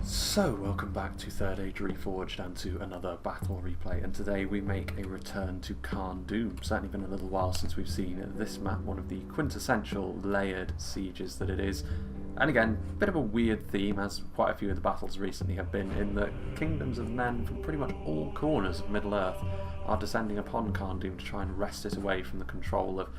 So, welcome back to Third Age Reforged and to another battle replay, and today we make a return to CARN DUM. Certainly been a little while since we've seen this map, one of the quintessential layered sieges that it is. And again, a bit of a weird theme, as quite a few of the battles recently have been, in that kingdoms of men from pretty much all corners of Middle-earth are descending upon CARN DUM to try and wrest it away from the control of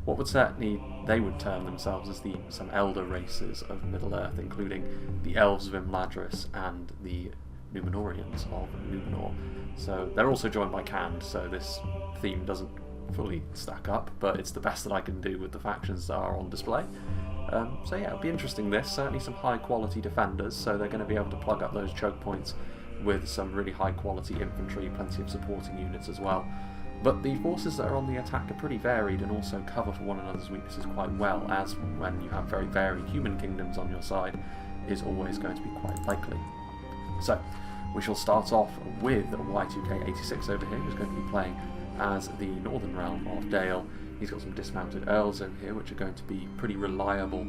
what would certainly, they would term themselves as some elder races of Middle-earth, including the elves of Imladris and the Numenorians of Numenor. So they're also joined by Cand, so this theme doesn't fully stack up, but it's the best that I can do with the factions that are on display. So yeah, it'll be interesting this. Certainly some high quality defenders, so they're going to be able to plug up those choke points with some really high quality infantry, plenty of supporting units as well. But the forces that are on the attack are pretty varied and also cover for one another's weaknesses quite well, as when you have very varied human kingdoms on your side is always going to be quite likely. So, we shall start off with Y2K86 over here, who's going to be playing as the northern realm of Dale. He's got some dismounted earls over here, which are going to be pretty reliable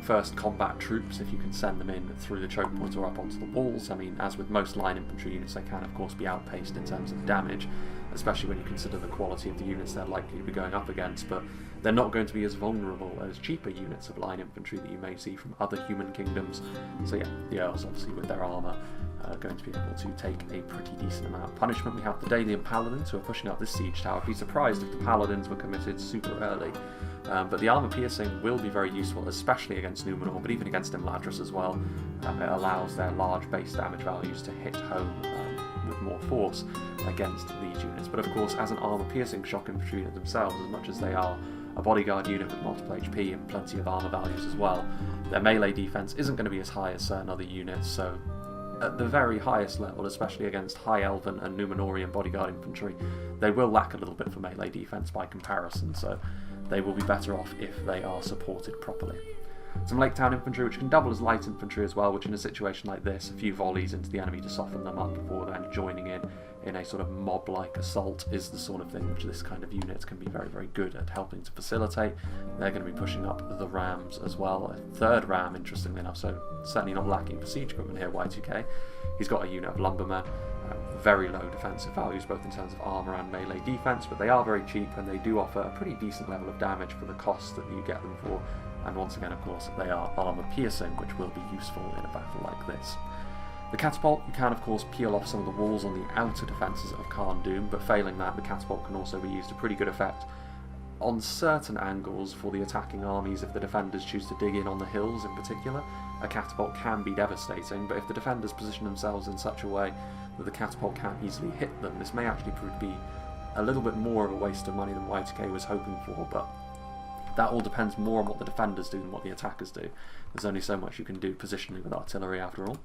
first combat troops if you can send them in through the choke points or up onto the walls. I mean, as with most line infantry units, they can of course be outpaced in terms of damage, especially when you consider the quality of the units they're likely to be going up against, but they're not going to be as vulnerable as cheaper units of line infantry that you may see from other human kingdoms. So yeah, the earls obviously with their armour are going to be able to take a pretty decent amount of punishment. We have the Dalian paladins who are pushing up this siege tower. I'd be surprised if the paladins were committed super early. But the armour piercing will be very useful, especially against Numenor, but even against Imladris as well. It allows their large base damage values to hit home with more force against these units. But of course, as an armour piercing shock infantry unit themselves, as much as they are a bodyguard unit with multiple HP and plenty of armour values as well, their melee defense isn't going to be as high as certain other units, so at the very highest level, especially against High Elven and Numenorian bodyguard infantry, they will lack a little bit for melee defense by comparison, so they will be better off if they are supported properly. Some Lake Town infantry, which can double as light infantry as well, which in a situation like this, a few volleys into the enemy to soften them up before then joining in a sort of mob-like assault is the sort of thing which this kind of unit can be very, very good at helping to facilitate. They're going to be pushing up the rams as well. A third ram, interestingly enough, so certainly not lacking for siege equipment here, Y2K. He's got a unit of lumbermen, very low defensive values both in terms of armour and melee defense, but they are very cheap and they do offer a pretty decent level of damage for the cost that you get them for. And once again, of course, they are armour piercing, which will be useful in a battle like this. The catapult, you can of course peel off some of the walls on the outer defences of CARN DUM, but failing that, the catapult can also be used to pretty good effect on certain angles for the attacking armies. If the defenders choose to dig in on the hills in particular, a catapult can be devastating, but if the defenders position themselves in such a way that the catapult can't easily hit them, this may actually prove to be a little bit more of a waste of money than Y2K was hoping for, but that all depends more on what the defenders do than what the attackers do. There's only so much you can do positionally with artillery after all.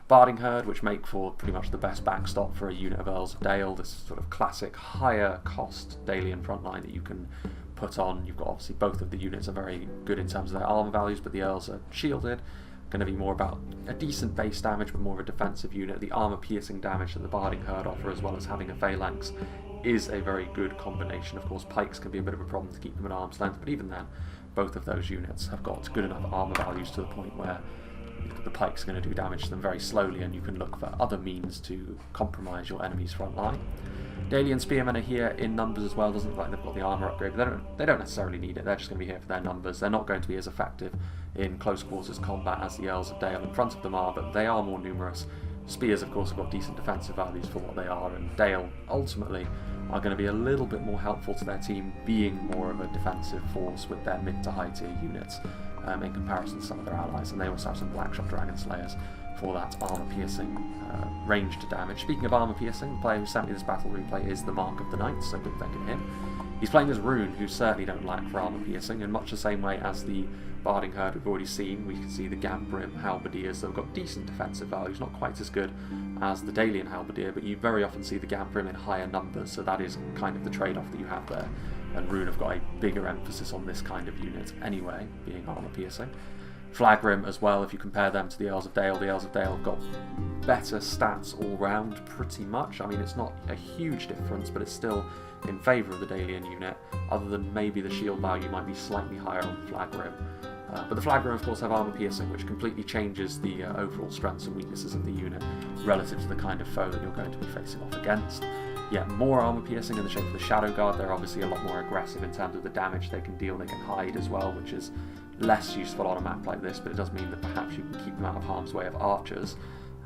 Barding Herd, which make for pretty much the best backstop for a unit of Earls of Dale, this sort of classic higher cost Dalian frontline that you can put on. You've got obviously both of the units are very good in terms of their armour values, but the Earls are shielded, going to be more about a decent base damage but more of a defensive unit. The armour piercing damage that the Barding Herd offer, as well as having a phalanx, is a very good combination. Of course, pikes can be a bit of a problem to keep them at arm's length, but even then, both of those units have got good enough armour values to the point where the pike's going to do damage to them very slowly, and you can look for other means to compromise your enemy's front line. Dalian spearmen are here in numbers as well. Doesn't look like they've got the armour upgrade, but they don't necessarily need it. They're just going to be here for their numbers. They're not going to be as effective in close quarters combat as the Earls of Dale in front of them are, but they are more numerous. Spears, of course, have got decent defensive values for what they are, and Dale ultimately are going to be a little bit more helpful to their team, being more of a defensive force with their mid to high tier units in comparison to some of their allies. And they also have some Blackshot Dragon Slayers for that armour piercing ranged damage. Speaking of armour piercing, the player who sent me this battle replay is the Mark of the Knights, so good thanking him. He's playing as Rhun, who certainly don't lack for armour piercing, in much the same way as the Barding Herd we've already seen. We can see the Gambrim Halberdiers that have got decent defensive values, not quite as good as the Dalian Halberdier, but you very often see the Gambrim in higher numbers, so that is kind of the trade-off that you have there. And Rhun have got a bigger emphasis on this kind of unit anyway, being armour piercing. Flagrim as well, if you compare them to the Earls of Dale have got better stats all round pretty much. I mean, it's not a huge difference, but it's still in favour of the Dalian unit, other than maybe the shield value might be slightly higher on Flagrim. But the Flagrum, of course, have armor piercing, which completely changes the overall strengths and weaknesses of the unit relative to the kind of foe that you're going to be facing off against. Yet more armor piercing in the shape of the Shadow Guard. They're obviously a lot more aggressive in terms of the damage they can deal. They can hide as well, which is less useful on a map like this, but it does mean that perhaps you can keep them out of harm's way of archers.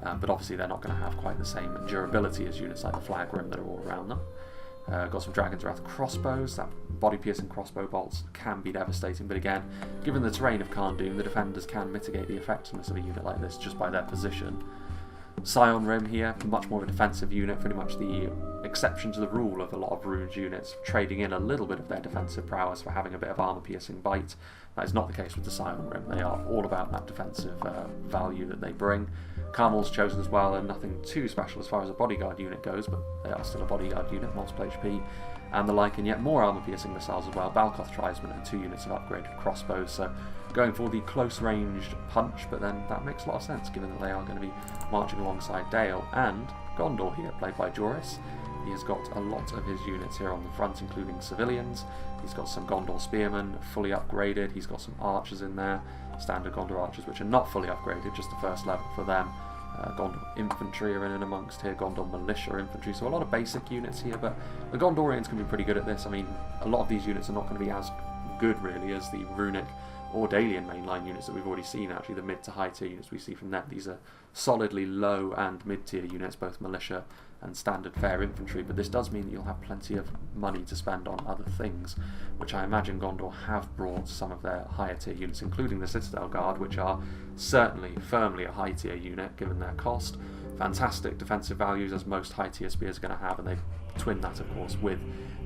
But obviously they're not going to have quite the same durability as units like the Flagrum that are all around them. Got some Dragon's Wrath crossbows. That body-piercing crossbow bolts can be devastating, but again, given the terrain of CARN Doom, the defenders can mitigate the effectiveness of a unit like this just by their position. Scion Rim here, much more of a defensive unit, pretty much the exception to the rule of a lot of Rhudaur units, trading in a little bit of their defensive prowess for having a bit of armor-piercing bite. That is not the case with the Scion Rim. They are all about that defensive value that they bring. Carmel's chosen as well, and nothing too special as far as a bodyguard unit goes, but they are still a bodyguard unit, multiple HP, and the like, and yet more armor-piercing missiles as well. Balkoth Tribesmen and 2 units of upgraded crossbows, so going for the close-ranged punch, but then that makes a lot of sense given that they are going to be marching alongside Dale and Gondor here, played by Joris. He has got a lot of his units here on the front, including civilians. He's got some Gondor Spearmen, fully upgraded. He's got some archers in there, standard Gondor archers, which are not fully upgraded, just the first level for them. Gondor Infantry are in and amongst here, Gondor Militia Infantry, so a lot of basic units here, but the Gondorians can be pretty good at this. I mean, a lot of these units are not going to be as good, really, as the Runic or Dalian mainline units that we've already seen, actually, the mid to high tier units we see from them. These are solidly low and mid tier units, both militia and standard fair infantry, but this does mean that you'll have plenty of money to spend on other things, which I imagine Gondor have brought some of their higher tier units, including the Citadel Guard, which are certainly firmly a high tier unit given their cost. Fantastic defensive values, as most high tier spears are going to have, and they twin that, of course, with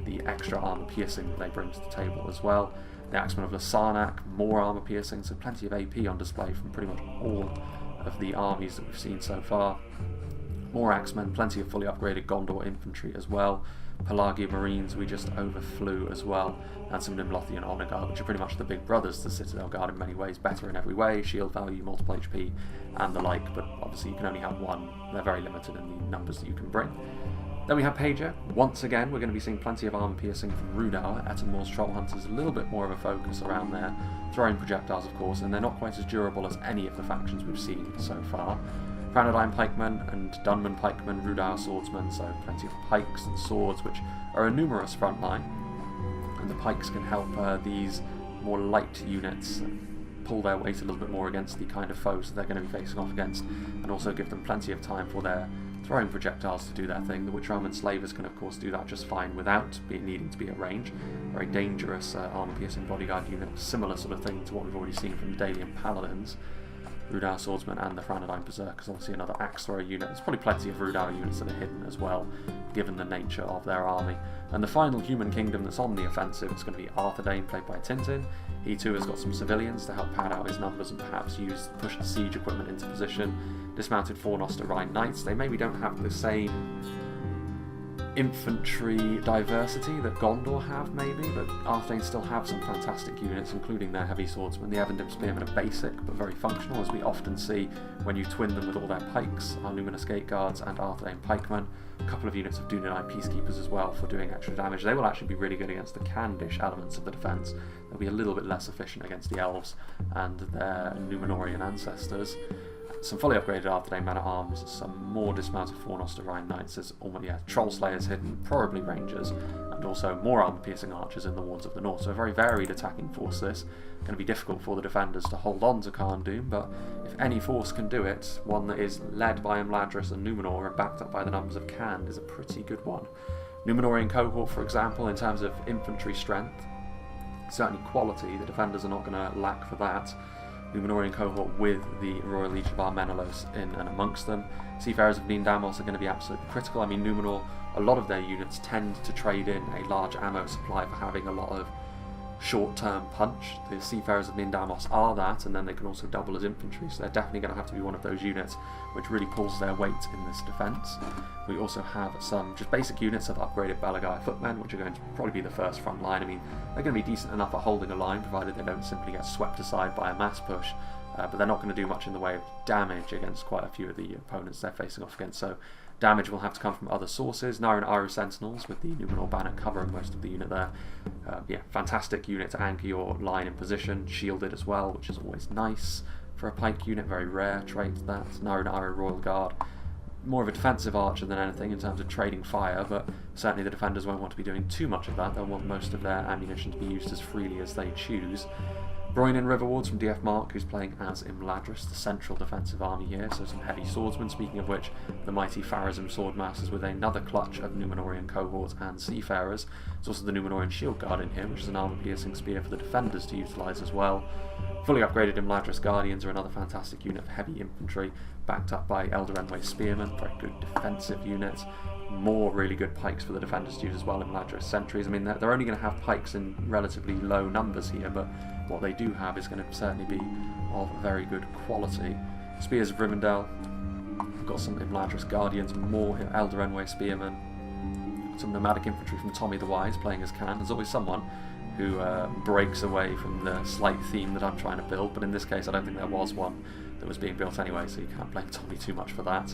the extra armor piercing that they bring to the table as well. The Axemen of Lasarnak, more armor piercing, so plenty of AP on display from pretty much all of the armies that we've seen so far. More Axemen, plenty of fully upgraded Gondor infantry as well. Pelagia Marines we just overflew as well, and some Nimlothian Honor Guard, which are pretty much the big brothers to the Citadel Guard in many ways, better in every way, shield value, multiple HP, and the like, but obviously you can only have one. They're very limited in the numbers that you can bring. Then we have Pager. Once again, we're going to be seeing plenty of armor piercing from Rhudaur. Etenmore's Troll Hunters, a little bit more of a focus around their throwing projectiles, of course, and they're not quite as durable as any of the factions we've seen so far. Arthedain Pikemen and Dunman Pikemen, Rhudaur Swordsmen, so plenty of pikes and swords, which are a numerous front line, and the pikes can help these more light units pull their weight a little bit more against the kind of foes that they're going to be facing off against, and also give them plenty of time for their throwing projectiles to do their thing. The Witch-Arm Enslavers can of course do that just fine without needing to be at range. Very dangerous armor-piercing bodyguard unit, similar sort of thing to what we've already seen from the Dalian Paladins. Rhudaur Swordsman and the Arthedain Berserkers, obviously another axe thrower unit. There's probably plenty of Rhudaur units that are hidden as well, given the nature of their army. And the final human kingdom that's on the offensive is going to be Arthedain, played by Tintin. He too has got some civilians to help pad out his numbers and perhaps push the siege equipment into position. Dismounted Fornoster Rhine Knights. They maybe don't have the same infantry diversity that Gondor have, maybe, but Arthedain still have some fantastic units, including their heavy swordsmen. The Evendim Spearmen are basic but very functional, as we often see when you twin them with all their pikes, our Numenor Gate Guards and Arthedain Pikemen. A couple of units of Dunedain Peacekeepers as well for doing extra damage. They will actually be really good against the Candish elements of the defence. They'll be a little bit less efficient against the Elves and their Numenorian ancestors. Some fully upgraded Arthedain Man-at-Arms, some more dismounted Fornoster Rhine Knights, there's Troll Slayers hidden, probably Rangers, and also more armor-piercing archers in the Wards of the North. So a very varied attacking force this. Going to be difficult for the defenders to hold on to CARN Doom, but if any force can do it, one that is led by Imladris and Numenor and backed up by the numbers of CAN is a pretty good one. Numenorian cohort, for example, in terms of infantry strength, certainly quality, the defenders are not going to lack for that. Numenorian cohort with the Royal Legion of Armenelos in and amongst them. Seafarers of Nindamos are going to be absolutely critical. I mean, Numenor, a lot of their units tend to trade in a large ammo supply for having a lot of short-term punch. The Seafarers of Nindamos are that, and then they can also double as infantry, so they're definitely going to have to be one of those units which really pulls their weight in this defence. We also have some just basic units of upgraded Balagai footmen, which are going to probably be the first front line. I mean, they're going to be decent enough at holding a line, provided they don't simply get swept aside by a mass push, but they're not going to do much in the way of damage against quite a few of the opponents they're facing off against, so Damage will have to come from other sources. Nairu and Iru Sentinels with the Numenor banner covering most of the unit there. Yeah, fantastic unit to anchor your line in position. Shielded as well, which is always nice for a pike unit. Very rare trait that. Nairu and Iru Royal Guard. More of a defensive archer than anything in terms of trading fire, but certainly the defenders won't want to be doing too much of that. They'll want most of their ammunition to be used as freely as they choose. Rhun and Riverwards from DF Mark, who's playing as Imladris, the central defensive army here, so some heavy swordsmen. Speaking of which, the mighty Pharazim Swordmasters with another clutch of Numenorian cohorts and seafarers. There's also the Numenorian Shield Guard in here, which is an armor-piercing spear for the defenders to utilise as well. Fully upgraded Imladris Guardians are another fantastic unit of heavy infantry, backed up by Eldarenway Spearmen, very good defensive units. More really good pikes for the defenders to use as well. Imladris Sentries. I mean, they're only going to have pikes in relatively low numbers here, but what they do have is going to certainly be of very good quality. Spears of Rivendell. We've got some Imladris Guardians, more Eldarenway Spearmen. Some nomadic infantry from Tommy the Wise playing as CARN. There's always someone who breaks away from the slight theme that I'm trying to build, but in this case I don't think there was one that was being built anyway, so you can't blame Tommy too much for that.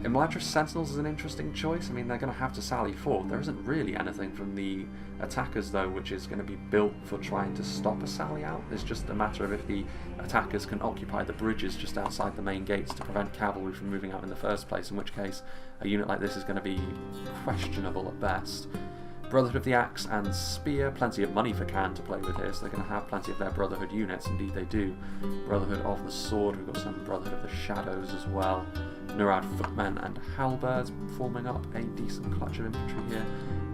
Imladris Sentinels is an interesting choice. I mean, they're going to have to sally forward. There isn't really anything from the attackers, though, which is going to be built for trying to stop a sally out. It's just a matter of if the attackers can occupy the bridges just outside the main gates to prevent cavalry from moving out in the first place, in which case a unit like this is going to be questionable at best. Brotherhood of the Axe and Spear, plenty of money for CARN to play with here, so they're going to have plenty of their Brotherhood units, indeed they do. Brotherhood of the Sword, we've got some Brotherhood of the Shadows as well. Nurad Footmen and Halberds forming up a decent clutch of infantry here.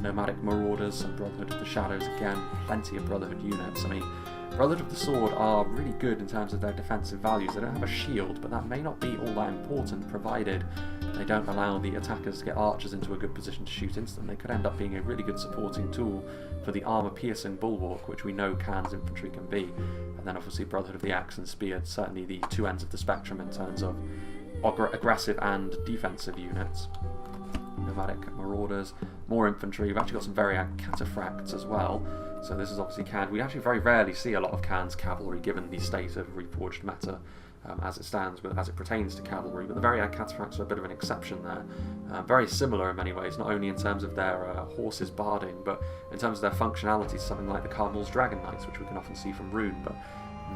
Nomadic Marauders, some Brotherhood of the Shadows again, plenty of Brotherhood units. I mean, Brotherhood of the Sword are really good in terms of their defensive values. They don't have a shield, but that may not be all that important, provided they don't allow the attackers to get archers into a good position to shoot instantly. They could end up being a really good supporting tool for the armour-piercing bulwark, which we know CARN's infantry can be. And then obviously Brotherhood of the Axe and Spear, certainly the two ends of the spectrum in terms of aggressive and defensive units. Nomadic Marauders, more infantry. We've actually got some Variag Cataphracts as well. So this is obviously CARN. We actually very rarely see a lot of CARN's cavalry given the state of Reforged meta as it stands, but as it pertains to cavalry. But the Variag Cataphracts are a bit of an exception there. Very similar in many ways, not only in terms of their horses barding, but in terms of their functionality, something like the Cardinal's Dragon Knights, which we can often see from Rhun. But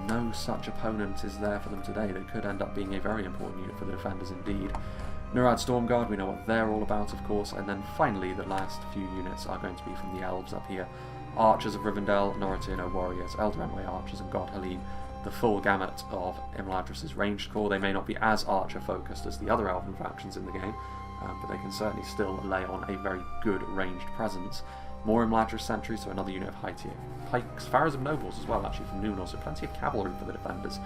no such opponent is there for them today. They could end up being a very important unit for the defenders indeed. Nurad Stormguard, we know what they're all about, of course. And then finally, the last few units are going to be from the elves up here. Archers of Rivendell, Noritino Warriors, Eldarenway Archers, and God Halim. The full gamut of Imladris' ranged corps. They may not be as archer-focused as the other elven factions in the game, but they can certainly still lay on a very good ranged presence. More Imladris sentries, so another unit of high-tier pikes. Pharazim Nobles as well, actually, from Numenor, so plenty of cavalry for the defenders.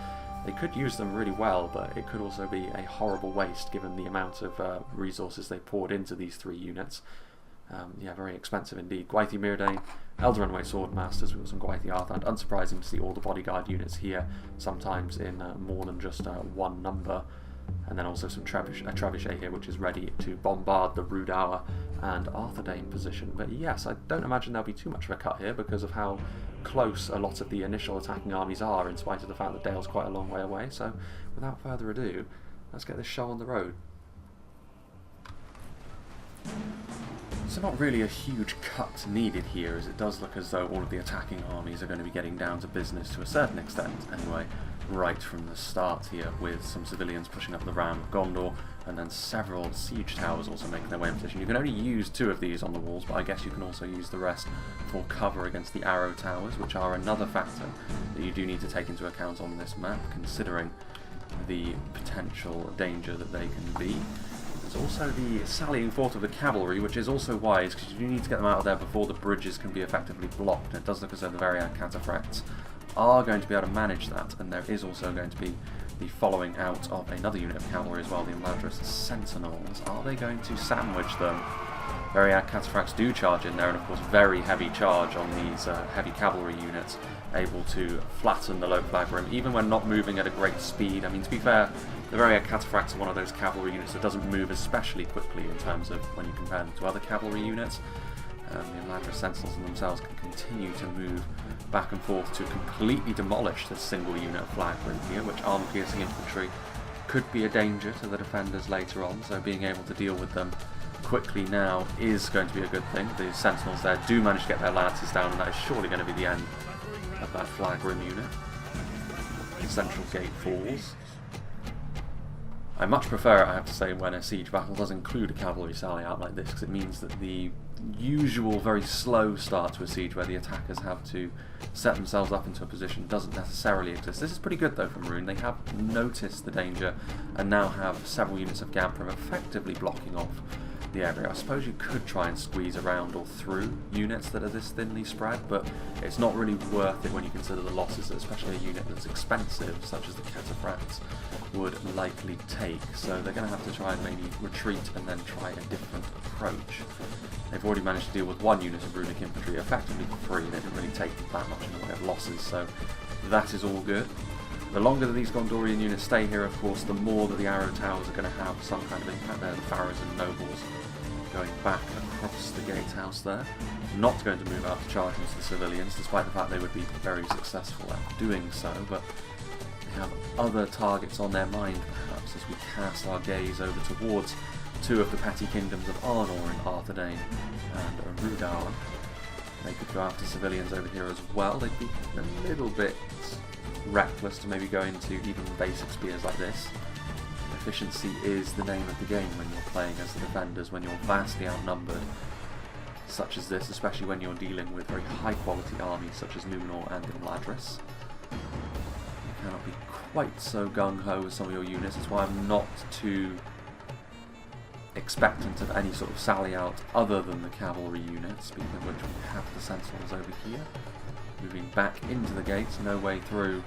They could use them really well, but it could also be a horrible waste given the amount of resources they poured into these three units. Yeah, very expensive indeed. Gwathi Myrdain, Eldarenway Swordmasters, we've got some Gwathi Arthedain. Unsurprising to see all the bodyguard units here, sometimes in more than just one number. And then also some Trebuchet here, which is ready to bombard the Rhudaur and Arthedain position. But yes, I don't imagine there'll be too much of a cut here because of how close a lot of the initial attacking armies are, in spite of the fact that Dale's quite a long way away. So without further ado, let's get this show on the road. So not really a huge cut needed here, as it does look as though all of the attacking armies are going to be getting down to business to a certain extent anyway, right from the start here, with some civilians pushing up the Ram of Gondor, and then several siege towers also making their way in position. You can only use 2 of these on the walls, but I guess you can also use the rest for cover against the arrow towers, which are another factor that you do need to take into account on this map, considering the potential danger that they can be. There's also the sallying forth of the cavalry, which is also wise, because you do need to get them out of there before the bridges can be effectively blocked. And it does look as though the Variag Cataphracts are going to be able to manage that, and there is also going to be the following out of another unit of cavalry as well, the Imladris Sentinels. Are they going to sandwich them? Variag Cataphracts do charge in there, and of course very heavy charge on these heavy cavalry units, able to flatten the low flag rim, even when not moving at a great speed. I mean, to be fair, the Variag Cataphracts are one of those cavalry units that doesn't move especially quickly in terms of when you compare them to other cavalry units. The Imladris Sentinels themselves can continue to move back and forth to completely demolish this single unit of flag rim here, which armor-piercing infantry could be a danger to the defenders later on, so being able to deal with them quickly now is going to be a good thing. The sentinels there do manage to get their lances down, and that is surely going to be the end of that flag rim unit. The central gate falls. I much prefer it, I have to say, when a siege battle does include a cavalry sally out like this, because it means that the usual very slow start to a siege where the attackers have to set themselves up into a position doesn't necessarily exist. This is pretty good though from Rhun. They have noticed the danger and now have several units of Gamprim effectively blocking off the area. I suppose you could try and squeeze around or through units that are this thinly spread, but it's not really worth it when you consider the losses that especially a unit that's expensive, such as the Cataphracts, would likely take. So they're going to have to try and maybe retreat and then try a different approach. They've already managed to deal with one unit of runic infantry effectively for free. They didn't really take that much in the way of losses, so that is all good. The longer that these Gondorian units stay here, of course, the more that the arrow towers are going to have some kind of impact there. The Pharaohs and nobles going back across the gatehouse there. Not going to move out to charge into the civilians, despite the fact they would be very successful at doing so, but they have other targets on their mind, perhaps, as we cast our gaze over towards two of the petty kingdoms of Arnor in Arthedain and Rhudaur. They could go after civilians over here as well. They'd be a little bit reckless to maybe go into even basic spears like this. Efficiency is the name of the game when you're playing as the defenders, when you're vastly outnumbered, such as this, especially when you're dealing with very high quality armies such as Numenor and Imladris. You cannot be quite so gung-ho with some of your units. That's why I'm not too expectant of any sort of sally out other than the cavalry units, speaking of which we have the sentinels over here. Moving back into the gates, no way through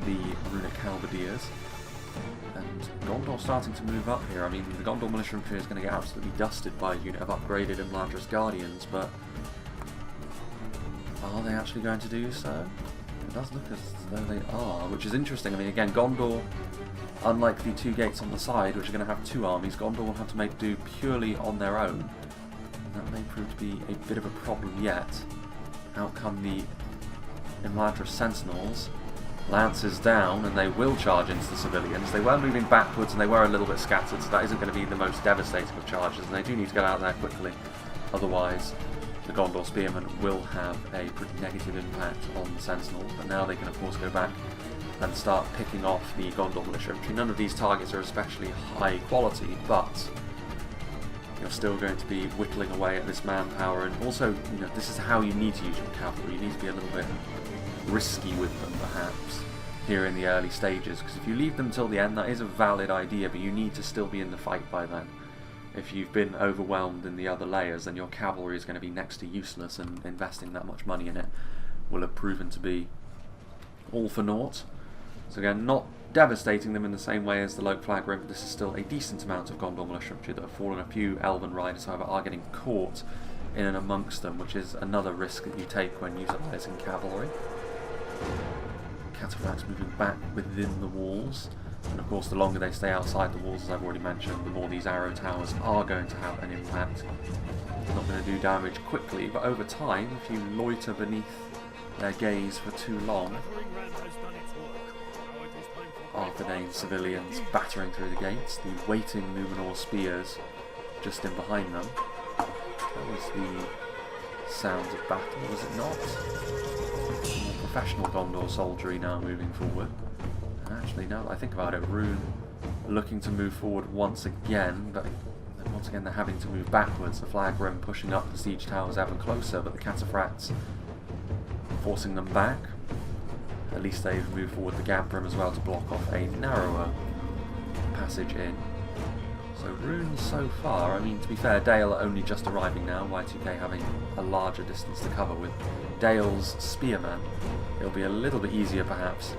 the runic halberdiers. And Gondor starting to move up here. I mean, the Gondor militia infantry is going to get absolutely dusted by a unit of upgraded Imladris Guardians, but are they actually going to do so? It does look as though they are, which is interesting. I mean, again, Gondor, unlike the two gates on the side, which are going to have two armies, Gondor will have to make do purely on their own. That may prove to be a bit of a problem yet. Out come the Imladris Sentinels. Lances down, and they will charge into the civilians. They were moving backwards and they were a little bit scattered, so that isn't going to be the most devastating of charges, and they do need to get out there quickly. Otherwise, the Gondor Spearmen will have a pretty negative impact on the Sentinels, but now they can of course go back and start picking off the Gondor militia infantry. None of these targets are especially high quality, but you're still going to be whittling away at this manpower, and also, you know, this is how you need to use your cavalry. You need to be a little bit risky with them, perhaps, here in the early stages, because if you leave them till the end, that is a valid idea, but you need to still be in the fight by then. If you've been overwhelmed in the other layers, then your cavalry is going to be next to useless, and investing that much money in it will have proven to be all for naught. So again, not devastating them in the same way as the Loke Flag Rim, but this is still a decent amount of Gondor militia infantry that have fallen. A few Elven riders, however, are getting caught in and amongst them, which is another risk that you take when utilising cavalry. Cataphracts moving back within the walls, and of course the longer they stay outside the walls, as I've already mentioned, the more these arrow towers are going to have an impact. They're not going to do damage quickly, but over time, if you loiter beneath their gaze for too long. Arthedain civilians battering through the gates, the waiting Numenor spears just in behind them. That was the sounds of battle, was it not? More professional Gondor soldiery now moving forward. And actually, now that I think about it, Rhun looking to move forward once again, but once again they're having to move backwards. The flag rim pushing up the siege towers ever closer, but the Cataphracts forcing them back. At least they've moved forward the Gamprim as well to block off a narrower passage in. So Rhun so far, I mean, to be fair, Dale only just arriving now, Y2K having a larger distance to cover with Dale's spearmen. It'll be a little bit easier perhaps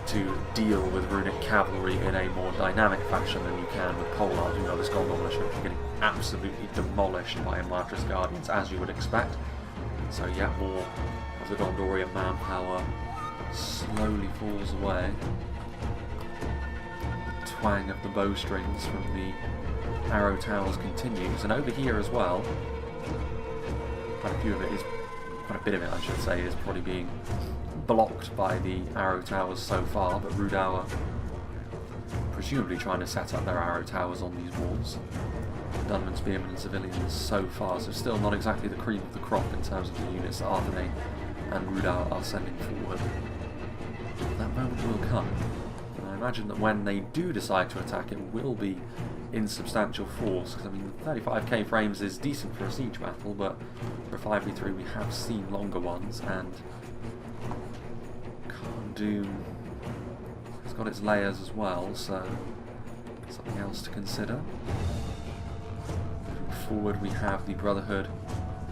to deal with runic cavalry in a more dynamic fashion than you can with Pollard. You know, this Gondor militia is getting absolutely demolished by Imladris Guardians, as you would expect. So yeah, more of the Gondorian manpower slowly falls away. The twang of the bowstrings from the arrow towers continues, and over here as well, quite a bit of it I should say, is probably being blocked by the arrow towers so far, but Rhudaur presumably trying to set up their arrow towers on these walls. Dunman, Spearmen and civilians so far, so still not exactly the cream of the crop in terms of the units that Arthedain and Rhudaur are sending forward. That moment will come. And I imagine that when they do decide to attack, it will be in substantial force, because I mean 35k frames is decent for a siege battle, but for a 5v3 we have seen longer ones, and CARN DUM has got its layers as well, so something else to consider. Moving forward we have the Brotherhood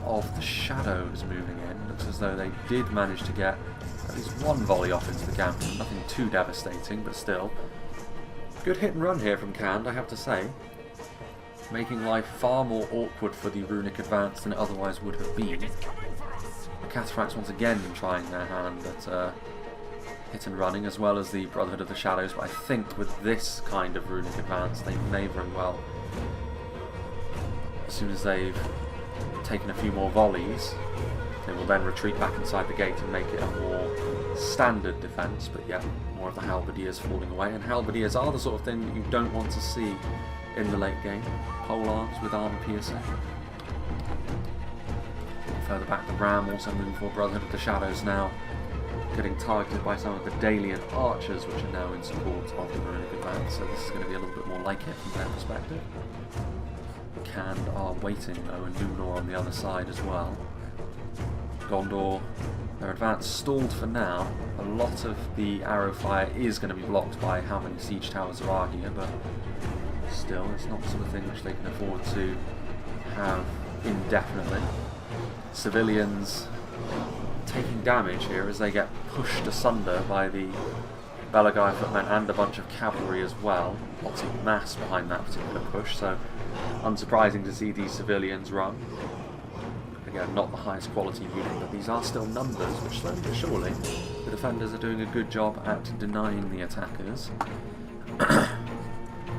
of the Shadows moving in. Looks as though they did manage to get at least one volley off into the camp. Nothing too devastating, but still. Good hit and run here from CARN, I have to say. Making life far more awkward for the runic advance than it otherwise would have been. The Cataphracts once again trying their hand at hit and running, as well as the Brotherhood of the Shadows, but I think with this kind of runic advance they may very well, as soon as they've taken a few more volleys, they will then retreat back inside the gate and make it a more standard defence, but yeah, more of the halberdiers falling away, and halberdiers are the sort of thing that you don't want to see in the late game. Polearms with armour piercing. Further back, the Ram also moving for Brotherhood of the Shadows now, getting targeted by some of the Dalian archers, which are now in support of the runic advance, so this is going to be a little bit more like it from their perspective. CARN are waiting though, and Numenor on the other side as well. Gondor, their advance stalled for now. A lot of the arrow fire is going to be blocked by how many siege towers there are here, but still, it's not the sort of thing which they can afford to have indefinitely. Civilians taking damage here as they get pushed asunder by the Belagai footmen and a bunch of cavalry as well. Lots of mass behind that particular push, so unsurprising to see these civilians run. Again, not the highest quality unit, but these are still numbers, which slowly but surely the defenders are doing a good job at denying the attackers.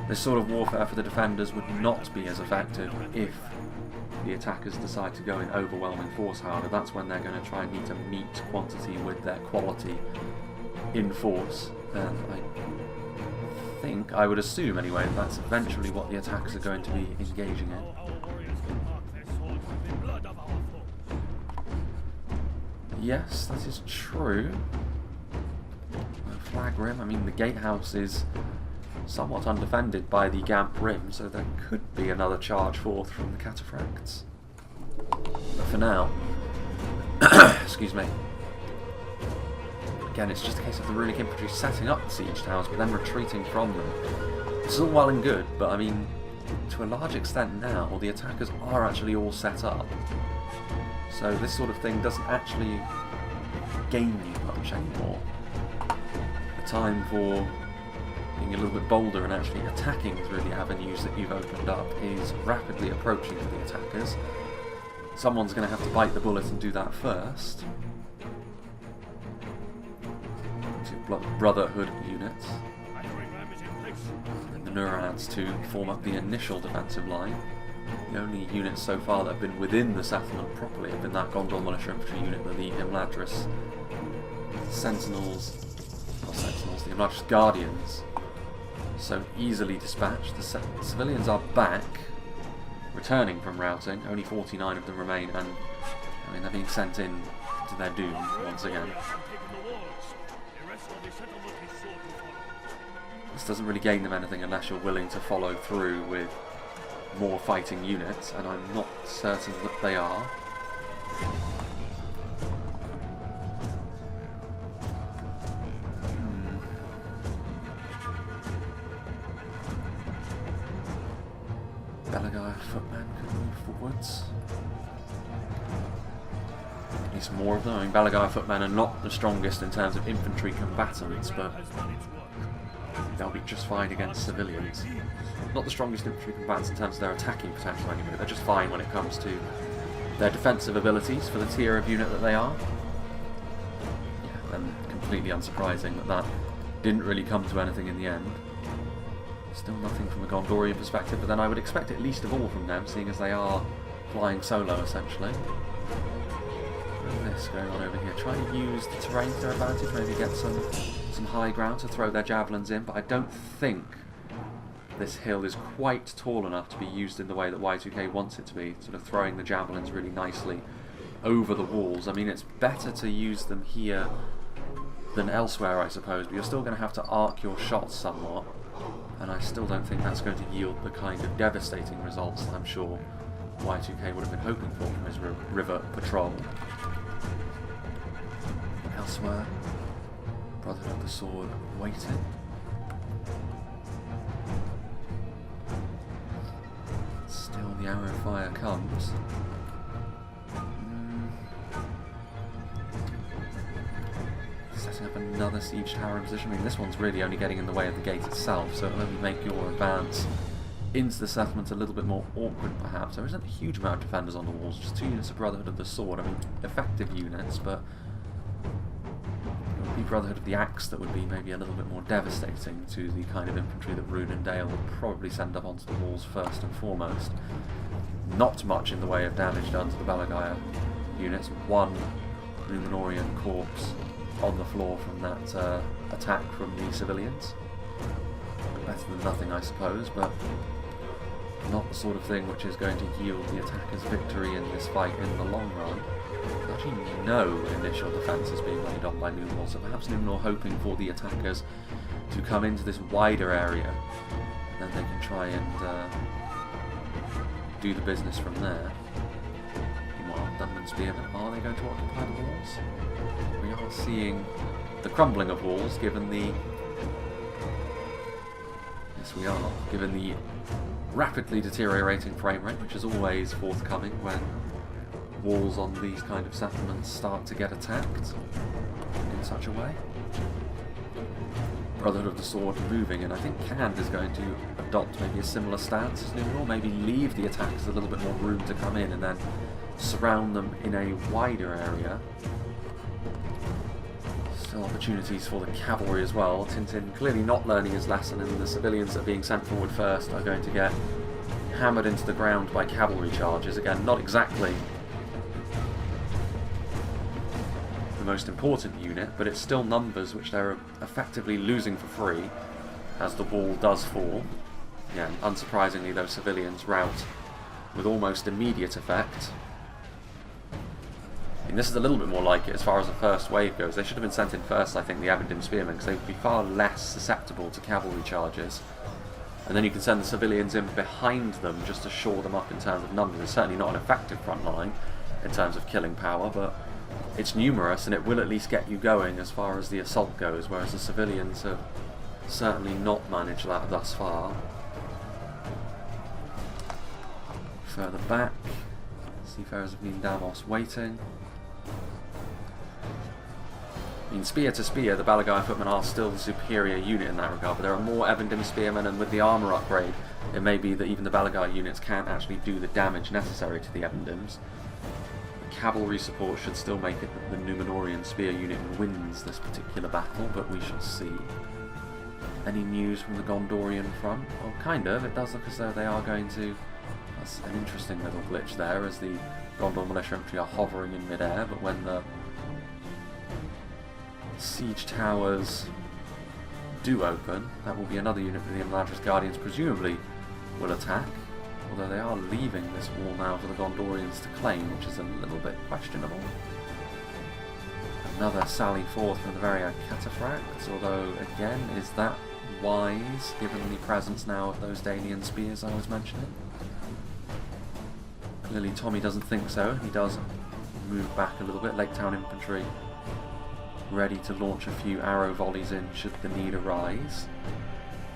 This sort of warfare for the defenders would not be as effective if the attackers decide to go in overwhelming force, however. That's when they're going to try and need to meet quantity with their quality in force, and I would assume anyway, that's eventually what the attackers are going to be engaging in. Yes, that is true. Flag rim, I mean the gatehouse is somewhat undefended by the Gamp rim, so there could be another charge forth from the Cataphracts. But for now, excuse me, again it's just a case of the runic infantry setting up the siege towers but then retreating from them. This is all well and good, but I mean, to a large extent now, the attackers are actually all set up. So this sort of thing doesn't actually gain you much anymore. The time for being a little bit bolder and actually attacking through the avenues that you've opened up is rapidly approaching for the attackers. Someone's going to have to bite the bullet and do that first. Two Brotherhood units. And the Nurads to form up the initial defensive line. The only units so far that have been within the settlement properly have been that Gondor militia infantry unit, the Imladris Sentinels, the Imladris Guardians, so easily dispatched. The civilians are back, returning from routing. Only 49 of them remain, and I mean they're being sent in to their doom once again. This doesn't really gain them anything unless you're willing to follow through with more fighting units, and I'm not certain that they are. Belagai footmen could move forwards. At least more of them. I mean, Belagai footmen are not the strongest in terms of infantry combatants, but they'll be just fine against civilians. Not the strongest infantry combatants in terms of their attacking potential anyway, they're just fine when it comes to their defensive abilities for the tier of unit that they are. Yeah, and completely unsurprising that that didn't really come to anything in the end. Still nothing from a Gondorian perspective, but then I would expect it least of all from them, seeing as they are flying solo essentially. This going on over here, trying to use the terrain to their advantage, maybe get some high ground to throw their javelins in, but I don't think this hill is quite tall enough to be used in the way that Y2K wants it to be, sort of throwing the javelins really nicely over the walls. I mean, it's better to use them here than elsewhere, I suppose, but you're still going to have to arc your shots somewhat, and I still don't think that's going to yield the kind of devastating results that I'm sure Y2K would have been hoping for from his river patrol. Elsewhere, Brotherhood of the Sword waiting. Still the arrow fire comes. Setting up another siege tower in position. I mean, this one's really only getting in the way of the gate itself, so it'll only make your advance into the settlement a little bit more awkward, perhaps. There isn't a huge amount of defenders on the walls, just 2 units of Brotherhood of the Sword. I mean, effective units, but it would be Brotherhood of the Axe that would be maybe a little bit more devastating to the kind of infantry that Rhun and Dale would probably send up onto the walls first and foremost. Not much in the way of damage done to the Balagaya units. 1 Numenorian corpse on the floor from that attack from the civilians. Better than nothing, I suppose, but not the sort of thing which is going to yield the attackers victory in this fight in the long run. There's actually no initial defences being laid on by Numenor, so perhaps Numenor hoping for the attackers to come into this wider area, and then they can try and do the business from there. Meanwhile, Dunman Spearmen, are they going to occupy the walls? We are seeing the crumbling of walls, given the... Yes, we are. Given the rapidly deteriorating frame rate, which is always forthcoming when walls on these kind of settlements start to get attacked in such a way. Brotherhood of the Sword moving, and I think CARN is going to adopt maybe a similar stance as Numenor, maybe leave the attackers a little bit more room to come in and then surround them in a wider area. Still opportunities for the cavalry as well. Tintin clearly not learning his lesson, and the civilians that are being sent forward first are going to get hammered into the ground by cavalry charges. Again, not exactly the most important unit, but it's still numbers which they're effectively losing for free as the wall does fall. Again, unsurprisingly, those civilians rout with almost immediate effect. And this is a little bit more like it as far as the first wave goes. They should have been sent in first, I think, the Arthedain spearmen, because they would be far less susceptible to cavalry charges. And then you can send the civilians in behind them just to shore them up in terms of numbers. It's certainly not an effective front line in terms of killing power, but it's numerous and it will at least get you going as far as the assault goes, whereas the civilians have certainly not managed that thus far. Further back, Seafarers of Nindamos waiting. I mean, spear to spear, the Balagaya footmen are still the superior unit in that regard, but there are more Evendim spearmen, and with the armour upgrade, it may be that even the Balagaya units can't actually do the damage necessary to the Evendims. The cavalry support should still make it that the Numenorian spear unit wins this particular battle, but we shall see. Any news from the Gondorian front? Well, kind of. It does look as though they are going to... That's an interesting little glitch there, as the Gondor militia infantry are hovering in mid-air, but when the siege towers do open, that will be another unit that the Imladris Guardians presumably will attack, although they are leaving this wall now for the Gondorians to claim, which is a little bit questionable. Another sally forth from the very cataphracts, although again, is that wise given the presence now of those Dalian spears I was mentioning? Clearly Tommy doesn't think so. He does move back a little bit. Lake Town infantry ready to launch a few arrow volleys in should the need arise.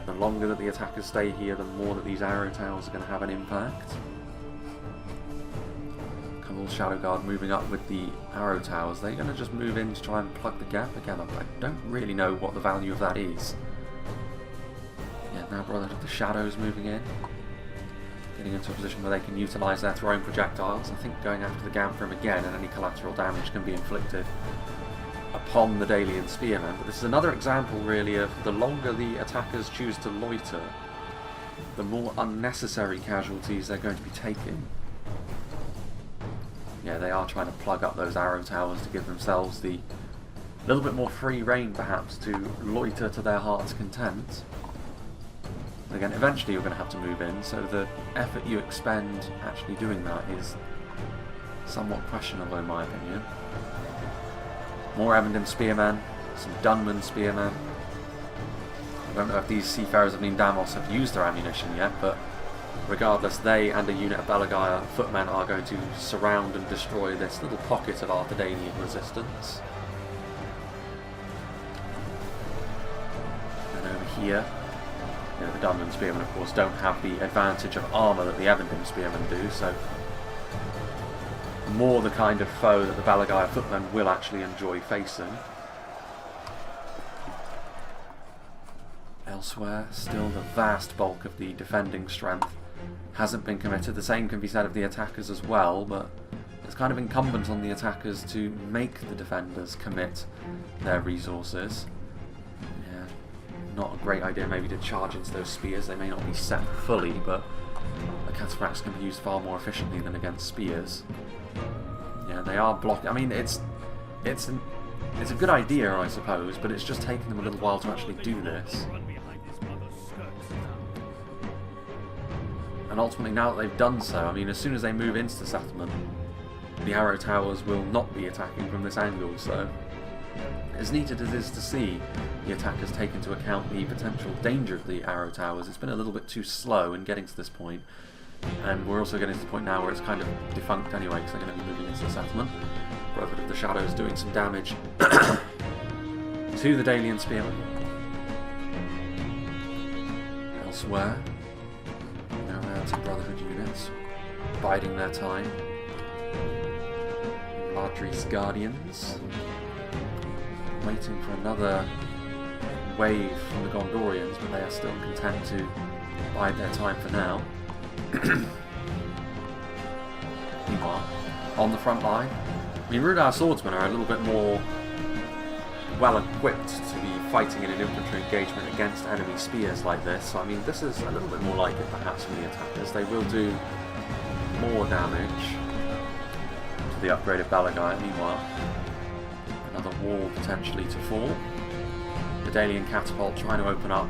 The longer that the attackers stay here, the more that these arrow towers are going to have an impact. Camel's Shadow Guard moving up with the arrow towers. They're going to just move in to try and plug the gap again. I don't really know what the value of that is. Yeah, now Brotherhood of the Shadows moving in. Getting into a position where they can utilise their throwing projectiles. I think going after the Gamphrim again, and any collateral damage can be inflicted upon the Dalian spearmen. But this is another example really of the longer the attackers choose to loiter, the more unnecessary casualties they're going to be taking. Yeah, they are trying to plug up those arrow towers to give themselves the little bit more free rein perhaps to loiter to their heart's content. Again, eventually you're going to have to move in, so the effort you expend actually doing that is somewhat questionable in my opinion. More Avondham spearmen, some Dunman spearmen. I don't know if these seafarers of Numenor have used their ammunition yet, but regardless, they and a unit of Belagaya footmen are going to surround and destroy this little pocket of Arthedainian resistance. And over here, you know, the Dunman spearmen, of course, don't have the advantage of armour that the Avondham spearmen do, so more the kind of foe that the Belagaya footmen will actually enjoy facing. Elsewhere, still the vast bulk of the defending strength hasn't been committed. The same can be said of the attackers as well, but it's kind of incumbent on the attackers to make the defenders commit their resources. Yeah, not a great idea maybe to charge into those spears. They may not be set fully, but the cataphracts can be used far more efficiently than against spears. Yeah, they are blocking. I mean, it's a good idea, I suppose, but it's just taken them a little while to actually do this. And ultimately, now that they've done so, I mean, as soon as they move into the settlement, the arrow towers will not be attacking from this angle, so as neat as it is to see the attackers take into account the potential danger of the arrow towers, it's been a little bit too slow in getting to this point. And we're also getting to the point now where it's kind of defunct anyway, because they're going to be moving into the settlement. Brotherhood of the Shadows doing some damage to the Dalian spearmen. Elsewhere, now around to Brotherhood units, biding their time. Imladris Guardians, waiting for another wave from the Gondorians, but they are still content to bide their time for now. Meanwhile, on the front line, I mean, Rhudaur swordsmen are a little bit more well equipped to be fighting in an infantry engagement against enemy spears like this. So, I mean, this is a little bit more like it perhaps from the attackers. They will do more damage to the upgraded Belagaya. Meanwhile, another wall potentially to fall. The Dalian catapult trying to open up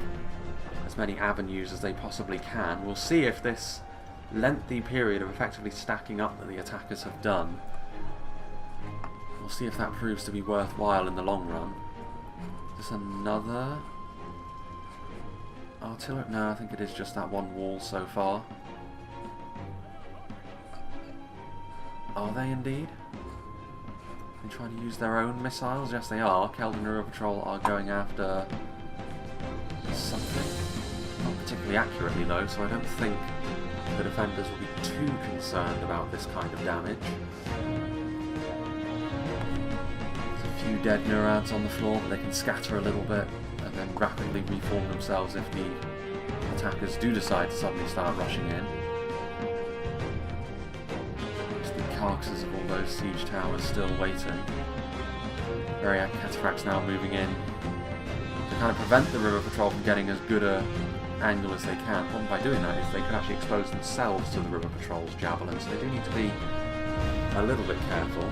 as many avenues as they possibly can. We'll see if this lengthy period of effectively stacking up that the attackers have done, we'll see if that proves to be worthwhile in the long run. Is this another artillery? No, I think it is just that one wall so far. Are they indeed? Are they trying to use their own missiles? Yes, they are. Keld and Rhudaur Patrol are going after something. Not particularly accurately though, so I don't think the defenders will be too concerned about this kind of damage. There's a few dead Neurads on the floor, but they can scatter a little bit and then rapidly reform themselves if the attackers do decide to suddenly start rushing in. There's the carcasses of all those siege towers still waiting. Variac cataphracts now moving in to kind of prevent the Rhudaur Patrol from getting as good a angle as they can. The problem by doing that is they could actually expose themselves to the Rhudaur Patrol's javelins, so they do need to be a little bit careful.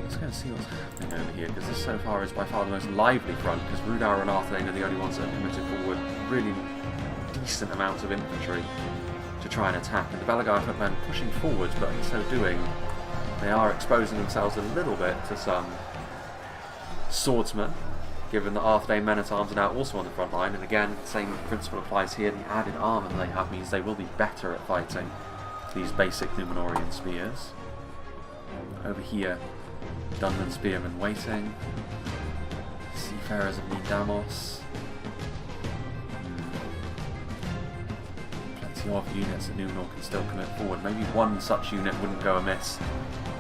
Let's go and see what's happening over here, because this so far is by far the most lively front, because Rhudaur and Arthedain are the only ones that have committed forward really decent amounts of infantry to try and attack, and the Belagaya footmen pushing forwards, but in so doing they are exposing themselves a little bit to some swordsmen, given that Arthedain men-at-arms are now also on the front line, and again, the same principle applies here. The added armour they have means they will be better at fighting these basic Numenorian spears. Over here, Dunman spearmen waiting. Seafarers of Numenor. Plenty of units that Numenor can still commit forward. Maybe one such unit wouldn't go amiss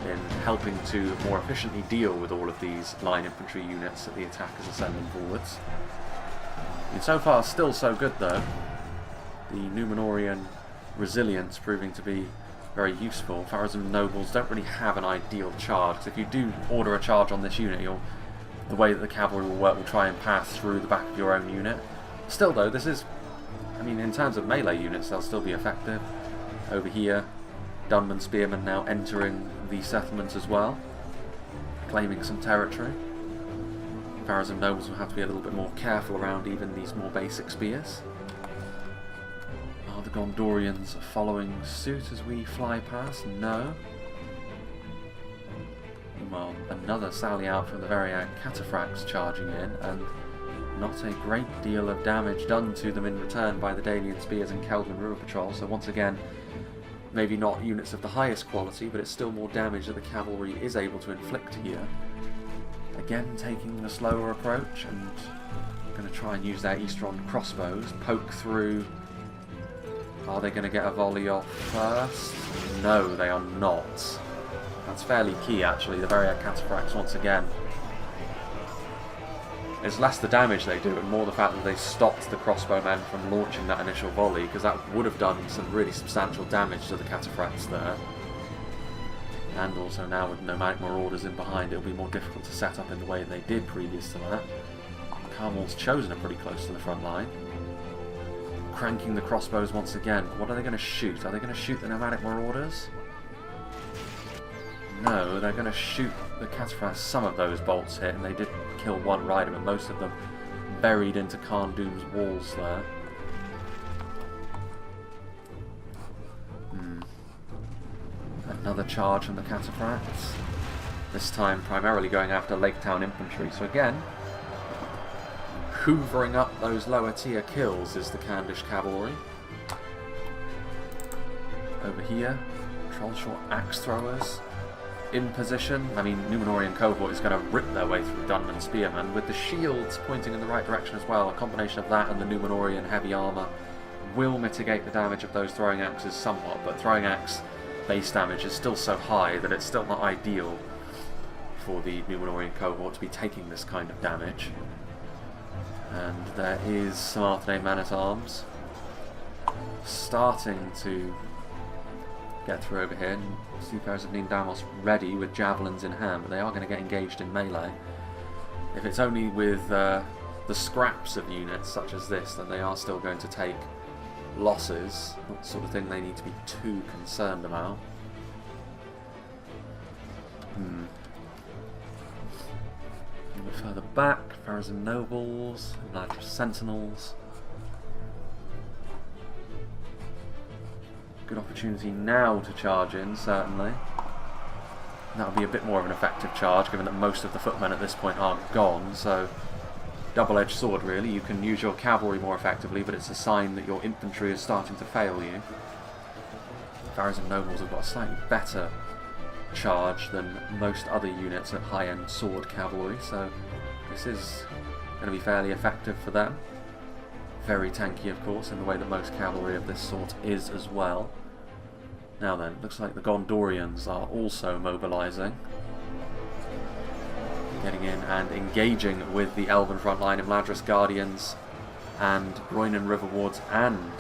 in helping to more efficiently deal with all of these line infantry units that the attackers are sending forwards. And so far, still so good though. The Numenorian resilience proving to be very useful. Farazim nobles don't really have an ideal charge, because if you do order a charge on this unit, the way that the cavalry will work will try and pass through the back of your own unit. Still though, this is, I mean, in terms of melee units, they'll still be effective. Over here, Dunman spearmen now entering the settlement as well, claiming some territory. Pharaohs and nobles will have to be a little bit more careful around even these more basic spears. Are the Gondorians following suit as we fly past? No. Well, another sally out from the Variag cataphracts charging in, and not a great deal of damage done to them in return by the Dalian spears and Keldrin River Patrol, so once again, maybe not units of the highest quality, but it's still more damage that the cavalry is able to inflict here. Again, taking the slower approach, and going to try and use their Eastron crossbows, poke through. Are they going to get a volley off first? No, they are not. That's fairly key, actually. The Variag cataphracts, once again. It's less the damage they do, and more the fact that they stopped the crossbowmen from launching that initial volley, because that would have done some really substantial damage to the cataphracts there. And also now with nomadic marauders in behind, it'll be more difficult to set up in the way they did previous to that. Carmel's chosen are pretty close to the front line. Cranking the crossbows once again. What are they going to shoot? Are they going to shoot the nomadic marauders? No, they're going to shoot the cataphracts. Some of those bolts hit, and they did kill one rider, but most of them buried into Carn Doom's walls there. Another charge from the cataphracts. This time primarily going after Lake Town infantry. So again, hoovering up those lower tier kills is the Candish cavalry. Over here, Trollshore axe throwers in position. I mean, Numenorian cohort is going to rip their way through gunmen spearmen, with the shields pointing in the right direction as well. A combination of that and the Numenorian heavy armour will mitigate the damage of those throwing axes somewhat, but throwing axe base damage is still so high that it's still not ideal for the Numenorian cohort to be taking this kind of damage. And there is some Arthedain man-at-arms starting to get through over here. Seafarers of Nindamos ready with javelins in hand, but they are going to get engaged in melee. If it's only with the scraps of units such as this, then they are still going to take losses. Not the sort of thing they need to be too concerned about. A little bit further back, Pharaohs and Nobles, Imladris Sentinels. Good opportunity now to charge in, certainly. That would be a bit more of an effective charge, given that most of the footmen at this point are gone, so double-edged sword, really. You can use your cavalry more effectively, but it's a sign that your infantry is starting to fail you. Pharaohs and Nobles have got a slightly better charge than most other units of high-end sword cavalry, so this is going to be fairly effective for them. Very tanky, of course, in the way that most cavalry of this sort is as well. Now then, looks like the Gondorians are also mobilising. Getting in and engaging with the Elven front line, Imladris Guardians and Rhun River Wards and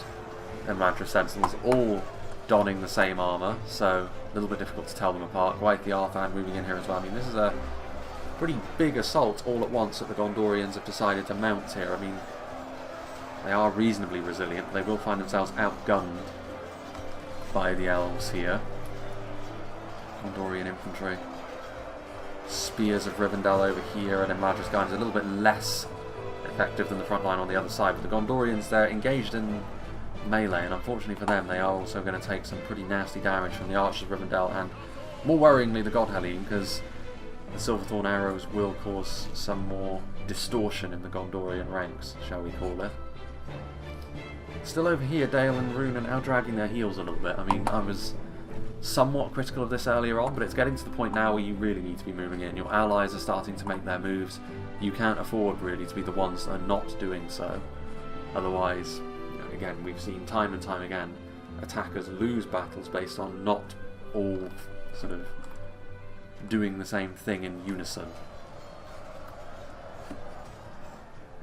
Imladris Sentinels all donning the same armour, so a little bit difficult to tell them apart. Quite the Arthedain moving in here as well. I mean, this is a pretty big assault all at once that the Gondorians have decided to mount here. I mean, they are reasonably resilient. They will find themselves outgunned by the elves here. Gondorian infantry. Spears of Rivendell over here, and Imladris Guardians a little bit less effective than the front line on the other side. But the Gondorians, they're engaged in melee, and unfortunately for them, they are also going to take some pretty nasty damage from the Archers of Rivendell, and more worryingly, the Godhelline, because the Silverthorn arrows will cause some more distortion in the Gondorian ranks, shall we call it. Still over here, Dale and Rhun are now dragging their heels a little bit. I mean, I was somewhat critical of this earlier on, but it's getting to the point now where you really need to be moving in. Your allies are starting to make their moves. You can't afford really to be the ones that are not doing so. Otherwise, you know, again, we've seen time and time again attackers lose battles based on not all sort of doing the same thing in unison.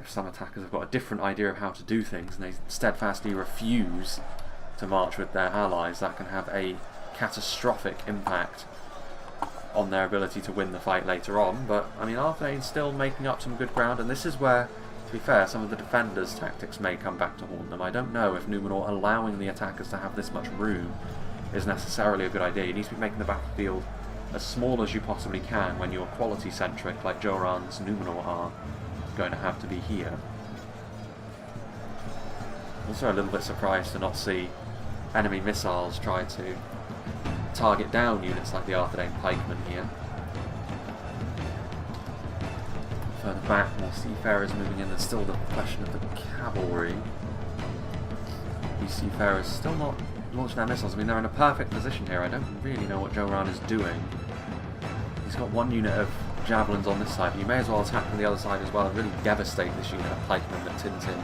If some attackers have got a different idea of how to do things and they steadfastly refuse to march with their allies, that can have a catastrophic impact on their ability to win the fight later on. But I mean, Arthedain's still making up some good ground, and this is where, to be fair, some of the defenders' tactics may come back to haunt them. I don't know if Numenor allowing the attackers to have this much room is necessarily a good idea. You need to be making the battlefield as small as you possibly can when you're quality-centric like Joran's Numenor are going to have to be here. Also a little bit surprised to not see enemy missiles try to target down units like the Arthedain pikemen here. Further back, more seafarers moving in. There's still the question of the cavalry. These seafarers still not launching their missiles. I mean, they're in a perfect position here. I don't really know what Rhun is doing. He's got one unit of javelins on this side, but you may as well attack from the other side as well and really devastate this unit of pikemen that Tintin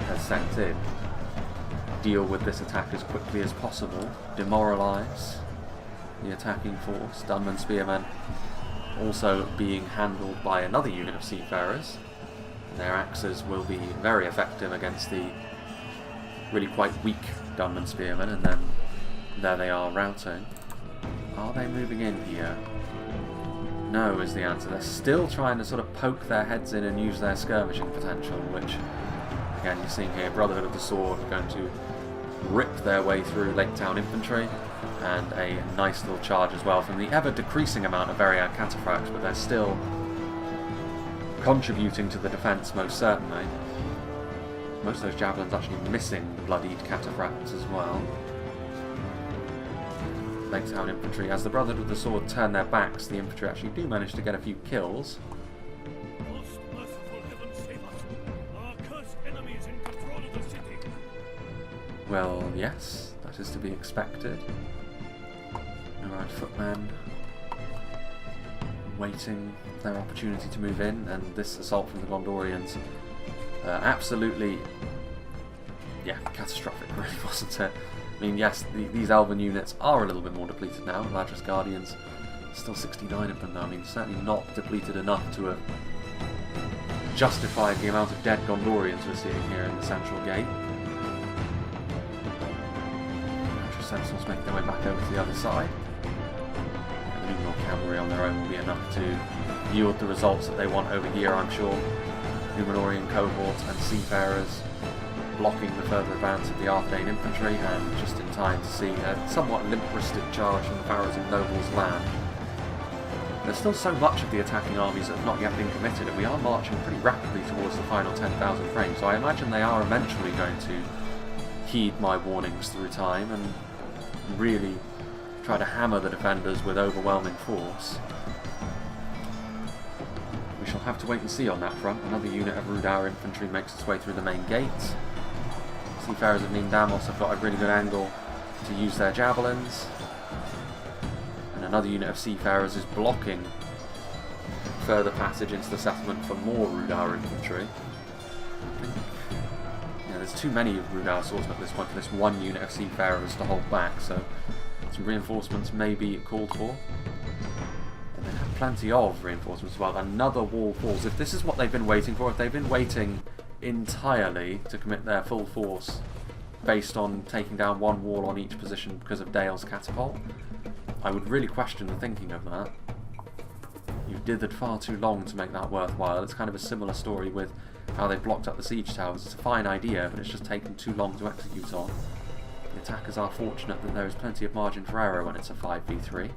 has sent in. Deal with this attack as quickly as possible. Demoralise the attacking force. Gunmen, spearmen also being handled by another unit of seafarers. Their axes will be very effective against the really quite weak gunmen, spearmen, and then there they are routing. Are they moving in here? No is the answer. They're still trying to sort of poke their heads in and use their skirmishing potential, which again you're seeing here, Brotherhood of the Sword going to rip their way through Lake Town infantry, and a nice little charge as well from the ever decreasing amount of Varian cataphracts, but they're still contributing to the defence most certainly. Most of those javelins actually missing the bloodied cataphracts as well. Lake Town infantry, as the Brotherhood of the Sword turn their backs, the infantry actually do manage to get a few kills. Most merciful heaven save us. Our cursed enemy is in control of the city. Well, yes, that is to be expected. Alright, footmen waiting for their opportunity to move in, and this assault from the Gondorians absolutely, yeah, catastrophic, really, wasn't it? I mean, yes, these Elven units are a little bit more depleted now. Imladris Guardians, still 69 of them though. I mean, certainly not depleted enough to have justified the amount of dead Gondorians we're seeing here in the central gate. Sentinels make their way back over to the other side. And the Numenor cavalry on their own will be enough to yield the results that they want over here, I'm sure. Numenorian cohorts and seafarers blocking the further advance of the Arthedain infantry, and just in time to see a somewhat limp-wristed charge from the Pharaohs of Nobles land. There's still so much of the attacking armies that have not yet been committed, and we are marching pretty rapidly towards the final 10,000 frames, so I imagine they are eventually going to heed my warnings through time and really try to hammer the defenders with overwhelming force. We shall have to wait and see on that front. Another unit of Rhudaur infantry makes its way through the main gate. Seafarers of Nindamos have got a really good angle to use their javelins. And another unit of seafarers is blocking further passage into the settlement for more Rhudaur infantry. There's too many Rhudaur swordsmen at this point for this one unit of seafarers to hold back, so some reinforcements may be called for. And they have plenty of reinforcements as well. Another wall falls. If this is what they've been waiting for, if they've been waiting entirely to commit their full force based on taking down one wall on each position because of Dale's catapult, I would really question the thinking of that. You've dithered far too long to make that worthwhile. It's kind of a similar story with how they blocked up the siege towers. It's a fine idea, but it's just taken too long to execute on. The attackers are fortunate that there is plenty of margin for error when it's a 5v3.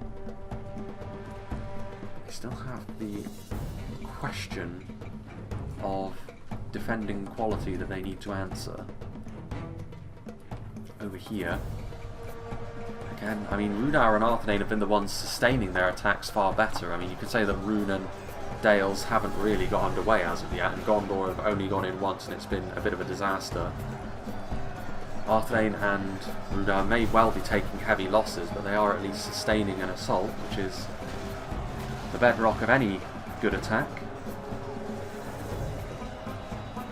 They still have the question of defending quality that they need to answer. Over here, again, I mean, Rhudaur and Arthedain have been the ones sustaining their attacks far better. I mean, you could say that Rhun and Dales haven't really got underway as of yet, and Gondor have only gone in once and it's been a bit of a disaster. Arthedain and Rhudaur may well be taking heavy losses, but they are at least sustaining an assault, which is the bedrock of any good attack.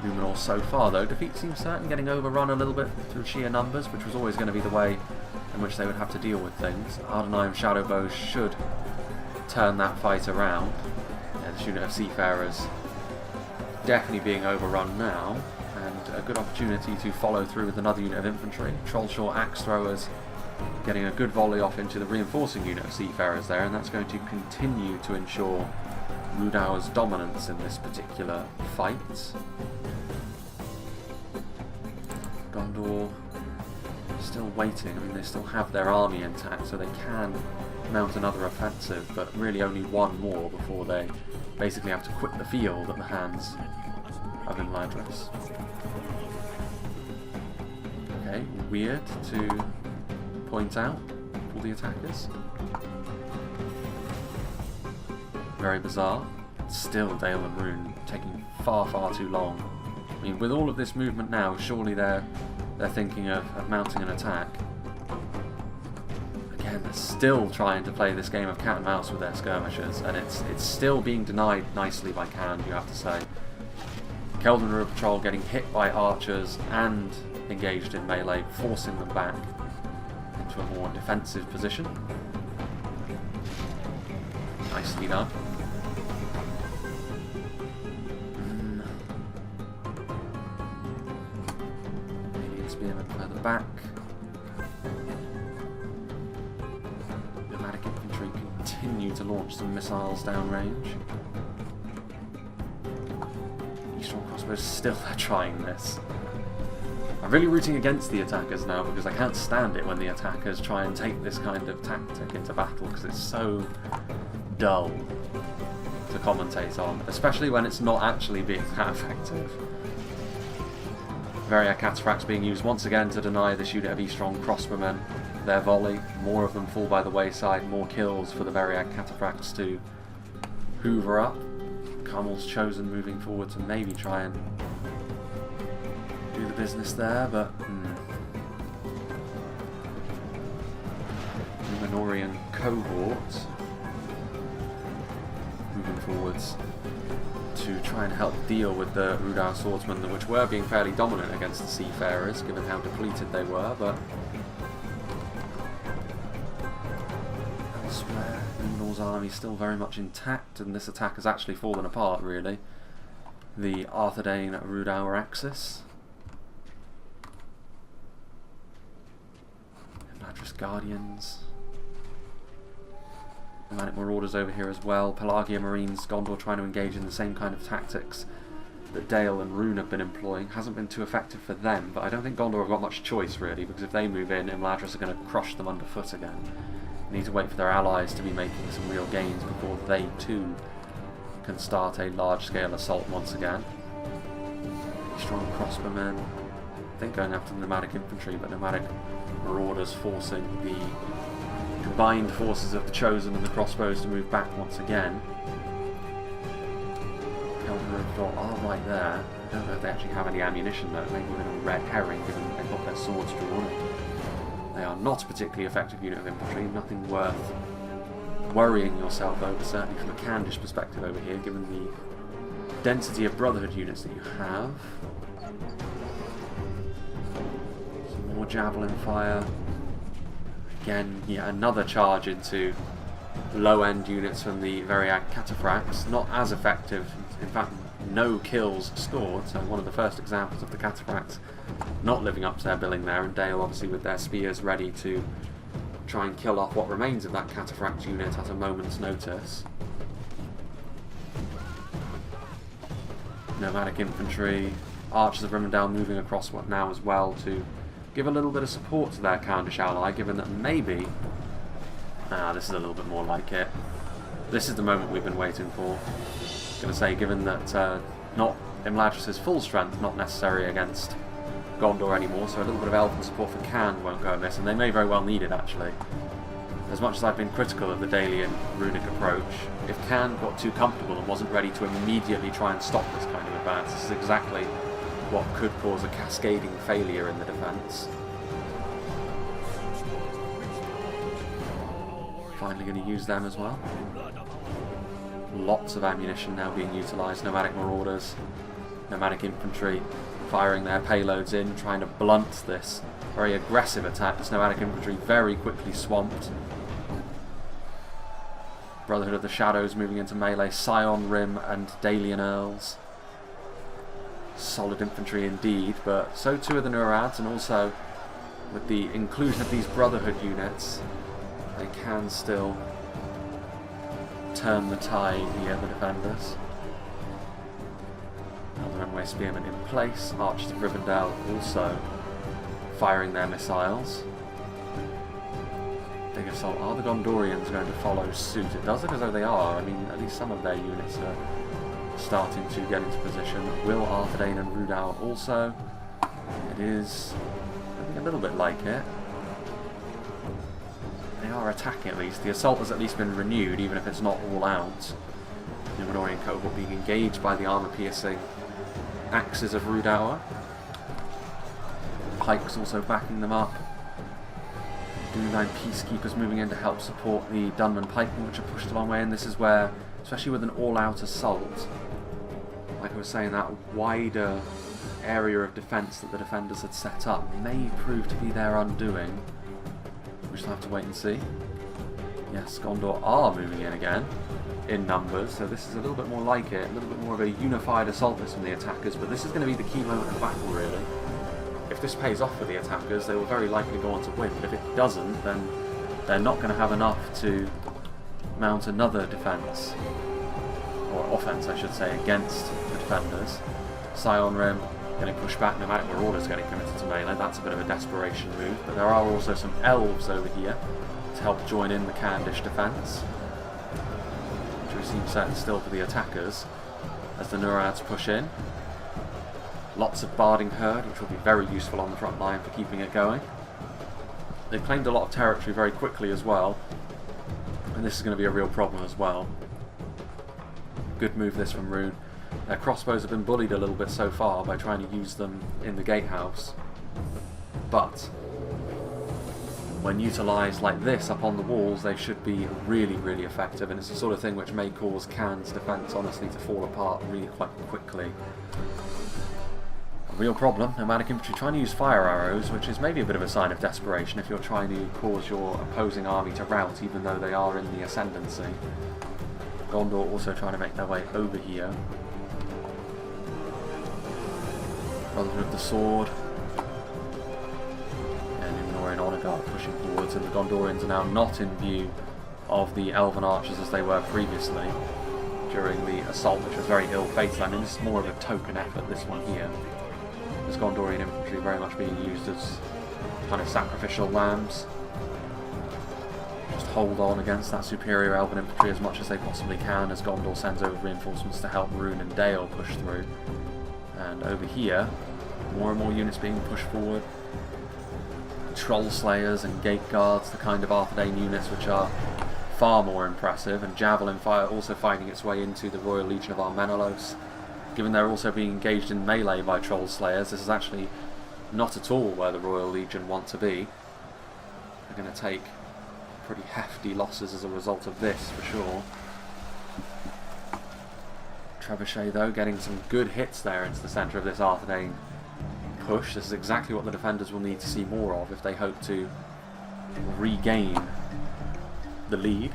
Numenor so far, though, defeat seems certain, getting overrun a little bit through sheer numbers, which was always going to be the way in which they would have to deal with things. Arthedain Shadowbows should turn that fight around. This unit of seafarers definitely being overrun now, and a good opportunity to follow through with another unit of infantry. Trollshaw axe throwers getting a good volley off into the reinforcing unit of seafarers there, and that's going to continue to ensure Rhudaur's dominance in this particular fight. Gondor still waiting. I mean, they still have their army intact, so they can mount another offensive, but really only one more before they basically have to quit the field at the hands of Imladris. Okay, weird to point out for the attackers. Very bizarre. Still Dale and Rhun taking far, far too long. I mean, with all of this movement now, surely they're thinking of mounting an attack. Again, they're still trying to play this game of cat and mouse with their skirmishes, and it's still being denied nicely by CARN, you have to say. Keldon Patrol getting hit by archers and engaged in melee, forcing them back into a more defensive position. Nicely done. Spearmen further back. Nomadic infantry continue to launch some missiles downrange. Eastern crossbows still they're trying this. I'm really rooting against the attackers now because I can't stand it when the attackers try and take this kind of tactic into battle because it's so dull to commentate on, especially when it's not actually being that effective. Variag Cataphracts being used once again to deny this unit of Eastron crossbowmen their volley. More of them fall by the wayside, more kills for the Variag Cataphracts to hoover up. Carmel's chosen moving forward to maybe try and do the business there, but Numenorian cohort moving forwards to try and help deal with the Rhudaur swordsmen, which were being fairly dominant against the seafarers, given how depleted they were, but elsewhere, Numenor's army still very much intact, and this attack has actually fallen apart, really. The Arthedain Rhudaur axis. Imladris Guardians. Nomadic Marauders over here as well. Pelagia Marines, Gondor trying to engage in the same kind of tactics that Dale and Rhun have been employing. Hasn't been too effective for them, but I don't think Gondor have got much choice really, because if they move in, Imladris are going to crush them underfoot again. They need to wait for their allies to be making some real gains before they too can start a large-scale assault once again. Strong crossbowmen, I think going after the nomadic infantry, but nomadic Marauders forcing the combined forces of the Chosen and the crossbows to move back once again. Keldon are right there. I don't know if they actually have any ammunition though, maybe even a red herring given that they've got their swords drawn. They are not a particularly effective unit of infantry, nothing worth worrying yourself over, certainly from a Candish perspective over here, given the density of Brotherhood units that you have. Some more javelin fire. Again, yeah, another charge into low-end units from the Variag Cataphracts. Not as effective, in fact, no kills scored, so one of the first examples of the Cataphracts not living up to their billing there, and Dale obviously with their spears ready to try and kill off what remains of that Cataphract unit at a moment's notice. Nomadic infantry, archers of Rhudaur moving across what now as well to give a little bit of support to their Candish ally, given that maybe... this is a little bit more like it. This is the moment we've been waiting for. I'm going to say, given that not Imladris' full strength, not necessary against Gondor anymore, so a little bit of elven support for CARN won't go amiss, and they may very well need it actually. As much as I've been critical of the Dalian runic approach, if CARN got too comfortable and wasn't ready to immediately try and stop this kind of advance, this is exactly what could cause a cascading failure in the defence. Finally going to use them as well. Lots of ammunition now being utilised. Nomadic Marauders, Nomadic Infantry firing their payloads in, trying to blunt this very aggressive attack. This Nomadic Infantry very quickly swamped. Brotherhood of the Shadows moving into melee. Scion Rim and Dalian Earls. Solid infantry indeed, but so too are the Norads, and also with the inclusion of these Brotherhood units, they can still turn the tide here, the defenders. Elder Runway Spearmen in place, Archers of Rivendell also firing their missiles. Big assault. Are the Gondorians going to follow suit? It does look as though they are. I mean, at least some of their units are starting to get into position. Will Arthedain and Rhudaur also? It is looking a little bit like it. They are attacking at least. The assault has at least been renewed, even if it's not all out. Numenorian cohort being engaged by the armor-piercing axes of Rhudaur. Pikes also backing them up. DUM peacekeepers moving in to help support the Dunman pikemen, which are pushed a long way, and this is where, especially with an all-out assault, like I was saying, that wider area of defence that the defenders had set up may prove to be their undoing. We shall have to wait and see. Yes, Gondor are moving in again, in numbers, so this is a little bit more like it, a little bit more of a unified assault from the attackers, but this is going to be the key moment of the battle, really. If this pays off for the attackers, they will very likely go on to win, but if it doesn't, then they're not going to have enough to mount another defence, or offence I should say, against the defenders. Scion Rim getting pushed back, no matter Marauder's getting committed to melee. That's a bit of a desperation move, but there are also some elves over here to help join in the Candish defence, which we seem certain still for the attackers as the Norads push in. Lots of barding herd, which will be very useful on the front line for keeping it going. They've claimed a lot of territory very quickly as well, and this is going to be a real problem as well. Good move this from Rhun. Their crossbows have been bullied a little bit so far by trying to use them in the gatehouse, but when utilised like this up on the walls, they should be really, really effective, and it's the sort of thing which may cause CARN's defence honestly to fall apart really quite quickly. Real problem, nomadic infantry trying to use fire arrows, which is maybe a bit of a sign of desperation if you're trying to cause your opposing army to rout even though they are in the ascendancy. Gondor also trying to make their way over here. Brotherhood of the Sword. And Numenorian Honor Guard pushing forwards, and the Gondorians are now not in view of the Elven archers as they were previously during the assault, which was very ill-fated. I mean, this is more of a token effort, this one here. This Gondorian infantry very much being used as kind of sacrificial lambs. Just hold on against that superior Elven infantry as much as they possibly can as Gondor sends over reinforcements to help Rhun and Dale push through. And over here, more and more units being pushed forward. Troll Slayers and Gate Guards, the kind of Arthedain units which are far more impressive, and Javelin Fire also finding its way into the Royal Legion of Armenelos. Given they're also being engaged in melee by Troll Slayers, this is actually not at all where the Royal Legion want to be. They're going to take pretty hefty losses as a result of this, for sure. Trebuchet, though, getting some good hits there into the centre of this Arthedain push. This is exactly what the defenders will need to see more of if they hope to regain the lead.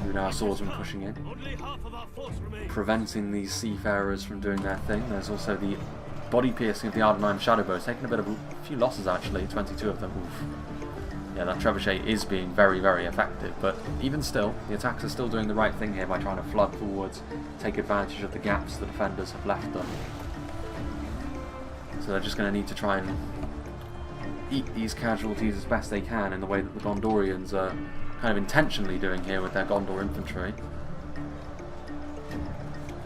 Rhudaur swordsmen pushing in, preventing these seafarers from doing their thing. There's also the body piercing of the Arthedain shadowbows, taking a few losses actually, 22 of them. Oof. Yeah, that trebuchet is being very, very effective, but even still, the attackers are still doing the right thing here by trying to flood forwards, take advantage of the gaps the defenders have left them. So they're just going to need to try and eat these casualties as best they can in the way that the Gondorians are kind of intentionally doing here with their Gondor infantry.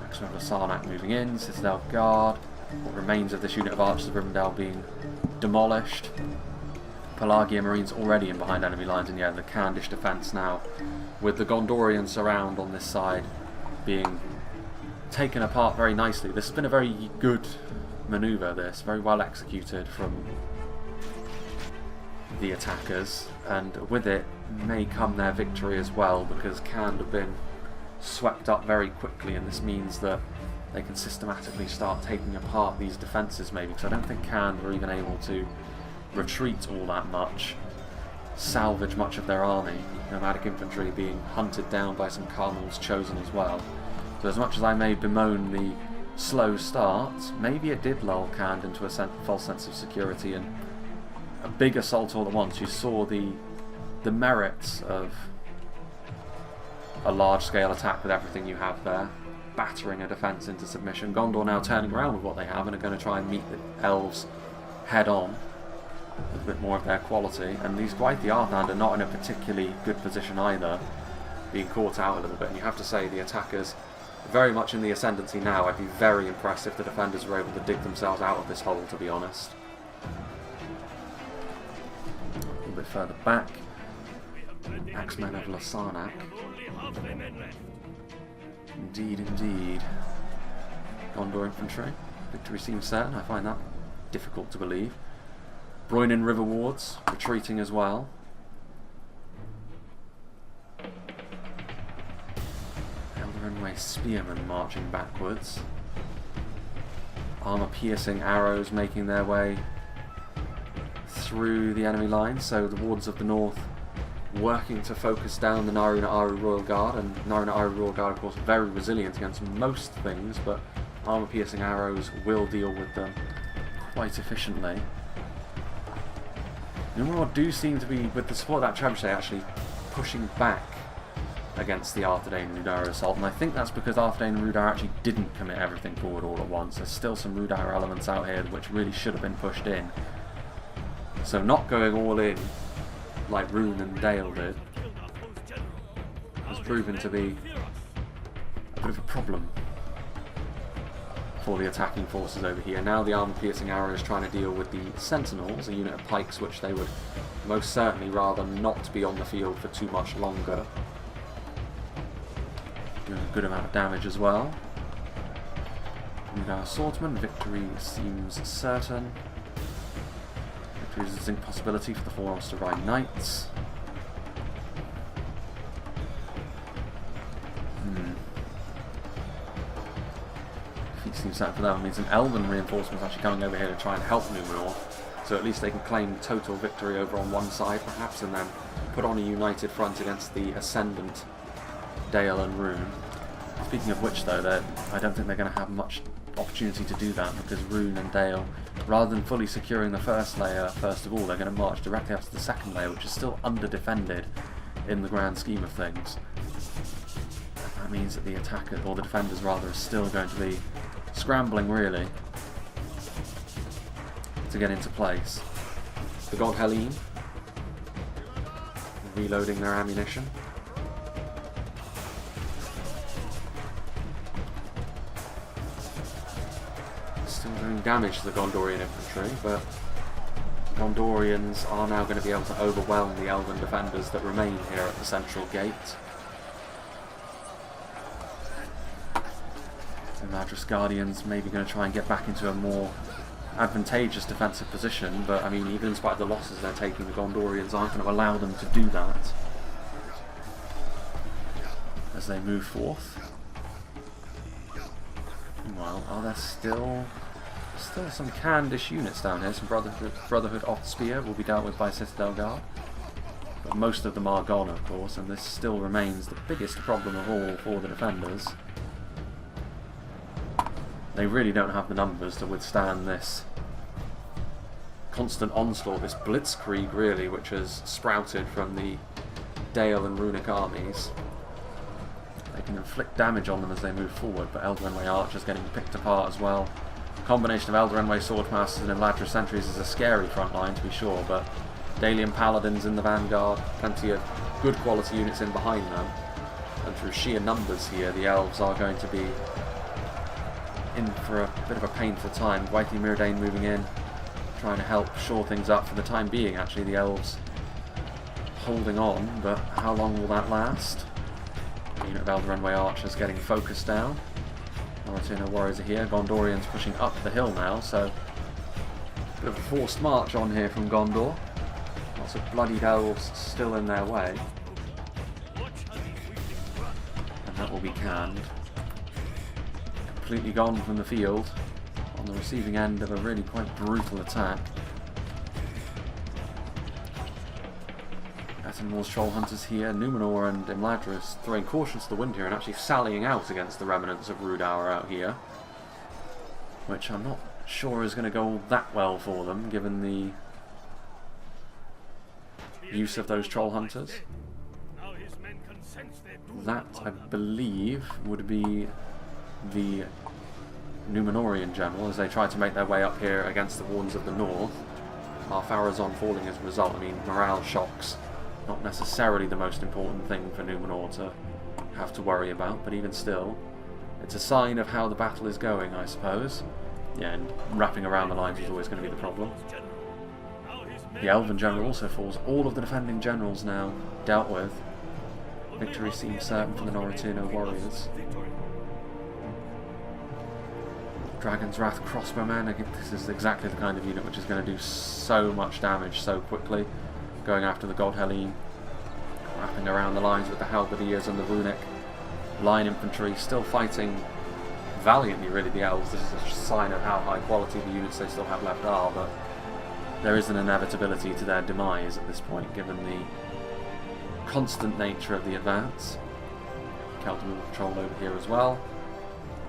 Action of the Sarnak moving in, Citadel Guard, what remains of this unit of archers of Rivendell being demolished. Pelagia Marines already in behind enemy lines, and yeah, the Candish defence now, with the Gondorian surround on this side being taken apart very nicely. This has been a very good manoeuvre, this, very well executed from the attackers, and with it may come their victory as well, because CARN have been swept up very quickly, and this means that they can systematically start taking apart these defences maybe, because I don't think CARN were even able to retreat all that much, salvage much of their army, nomadic infantry being hunted down by some Cardinals chosen as well. So as much as I may bemoan the slow start, maybe it did lull CARN into a false sense of security, and a big assault all at once. You saw the merits of a large-scale attack with everything you have there, battering a defence into submission. Gondor now turning around with what they have and are going to try and meet the elves head on with a bit more of their quality. And these Gwaith Arthedain are not in a particularly good position either, being caught out a little bit. And you have to say the attackers very much in the ascendancy now. I'd be very impressed if the defenders were able to dig themselves out of this hole, to be honest. A little bit further back, Axemen of Lasarnak. Indeed, indeed. Gondor infantry. Victory seems certain. I find that difficult to believe. Rhun River wards retreating as well. Eldarenway spearmen marching backwards. Armour-piercing arrows making their way through the enemy lines. So the wards of the north working to focus down the Naruna Aru Royal Guard, and Naruna Aru Royal Guard of course very resilient against most things, but armour-piercing arrows will deal with them quite efficiently. Numenor do seem to be, with the support of that trebuchet, actually pushing back against the Arthedain and Rhudaur assault, and I think that's because Arthedain and Rhudaur actually didn't commit everything forward all at once. There's still some Rhudaur elements out here which really should have been pushed in. So not going all in like Rhun and Dale did has proven to be a bit of a problem for the attacking forces over here. Now the armour-piercing arrow is trying to deal with the Sentinels, a unit of pikes which they would most certainly rather not be on the field for too much longer. Doing a good amount of damage as well. Rhudaur swordsman, victory seems certain. Victory is a distinct possibility for the 4 Ulster Rhine Knights. Defeat seems certain for them. It means an Elven reinforcement is actually coming over here to try and help Numenor. So at least they can claim total victory over on one side perhaps, and then put on a united front against the Ascendant Dale and Rhun. Speaking of which though, I don't think they're going to have much opportunity to do that, because Rhun and Dale, rather than fully securing the first layer first of all, they're going to march directly up to the second layer, which is still under-defended in the grand scheme of things. That means that the attacker, or the defenders rather, are still going to be scrambling really to get into place. The God Helene reloading their ammunition. Still doing damage to the Gondorian infantry, but Gondorians are now going to be able to overwhelm the Elven defenders that remain here at the central gate. The Imladris Guardians maybe going to try and get back into a more advantageous defensive position, but I mean, even in spite of the losses they're taking, the Gondorians aren't going to allow them to do that as they move forth. Meanwhile, are there still some Candish units down here? Some Brotherhood off Spear will be dealt with by Citadel Guard, but most of them are gone of course, and this still remains the biggest problem of all for the defenders. They really don't have the numbers to withstand this constant onslaught, this blitzkrieg really, which has sprouted from the Dale and Runic armies. They can inflict damage on them as they move forward, but Eldarenway archers getting picked apart as well. The combination of Eldarenway swordmasters and Imladris sentries is a scary front line to be sure, but Dalian paladins in the vanguard, plenty of good quality units in behind them, and through sheer numbers here the elves are going to be in for a bit of a painful time. Gwaith Arthedain moving in, trying to help shore things up for the time being. Actually, the elves holding on, but how long will that last? The unit of Eldarenway archers getting focused down. Arthedain warriors are here. Gondorians pushing up the hill now, so a bit of a forced march on here from Gondor. Lots of bloodied elves still in their way, and that will be canned. Completely gone from the field, on the receiving end of a really quite brutal attack. Ettenmore's troll hunters here, Numenor and Imladris throwing caution to the wind here and actually sallying out against the remnants of Rhudaur out here, which I'm not sure is going to go that well for them given the use of those troll hunters. That, I believe, would be the Numenorian general as they try to make their way up here against the Wardens of the North. Farazon falling as a result. I mean, morale shocks, not necessarily the most important thing for Numenor to have to worry about, but even still, it's a sign of how the battle is going, I suppose. Yeah, and wrapping around the lines is always going to be the problem. The Elven general also falls. All of the defending generals now dealt with. Victory seems certain for the Noritino warriors. Dragon's Wrath crossbowmen. Again, this is exactly the kind of unit which is going to do so much damage so quickly. Going after the God Helene. Wrapping around the lines with the Halberdiers and the Runic. Line infantry still fighting valiantly, really, the Elves. This is a sign of how high quality the units they still have left are, but there is an inevitability to their demise at this point, given the constant nature of the advance. Celtic will patrol over here as well.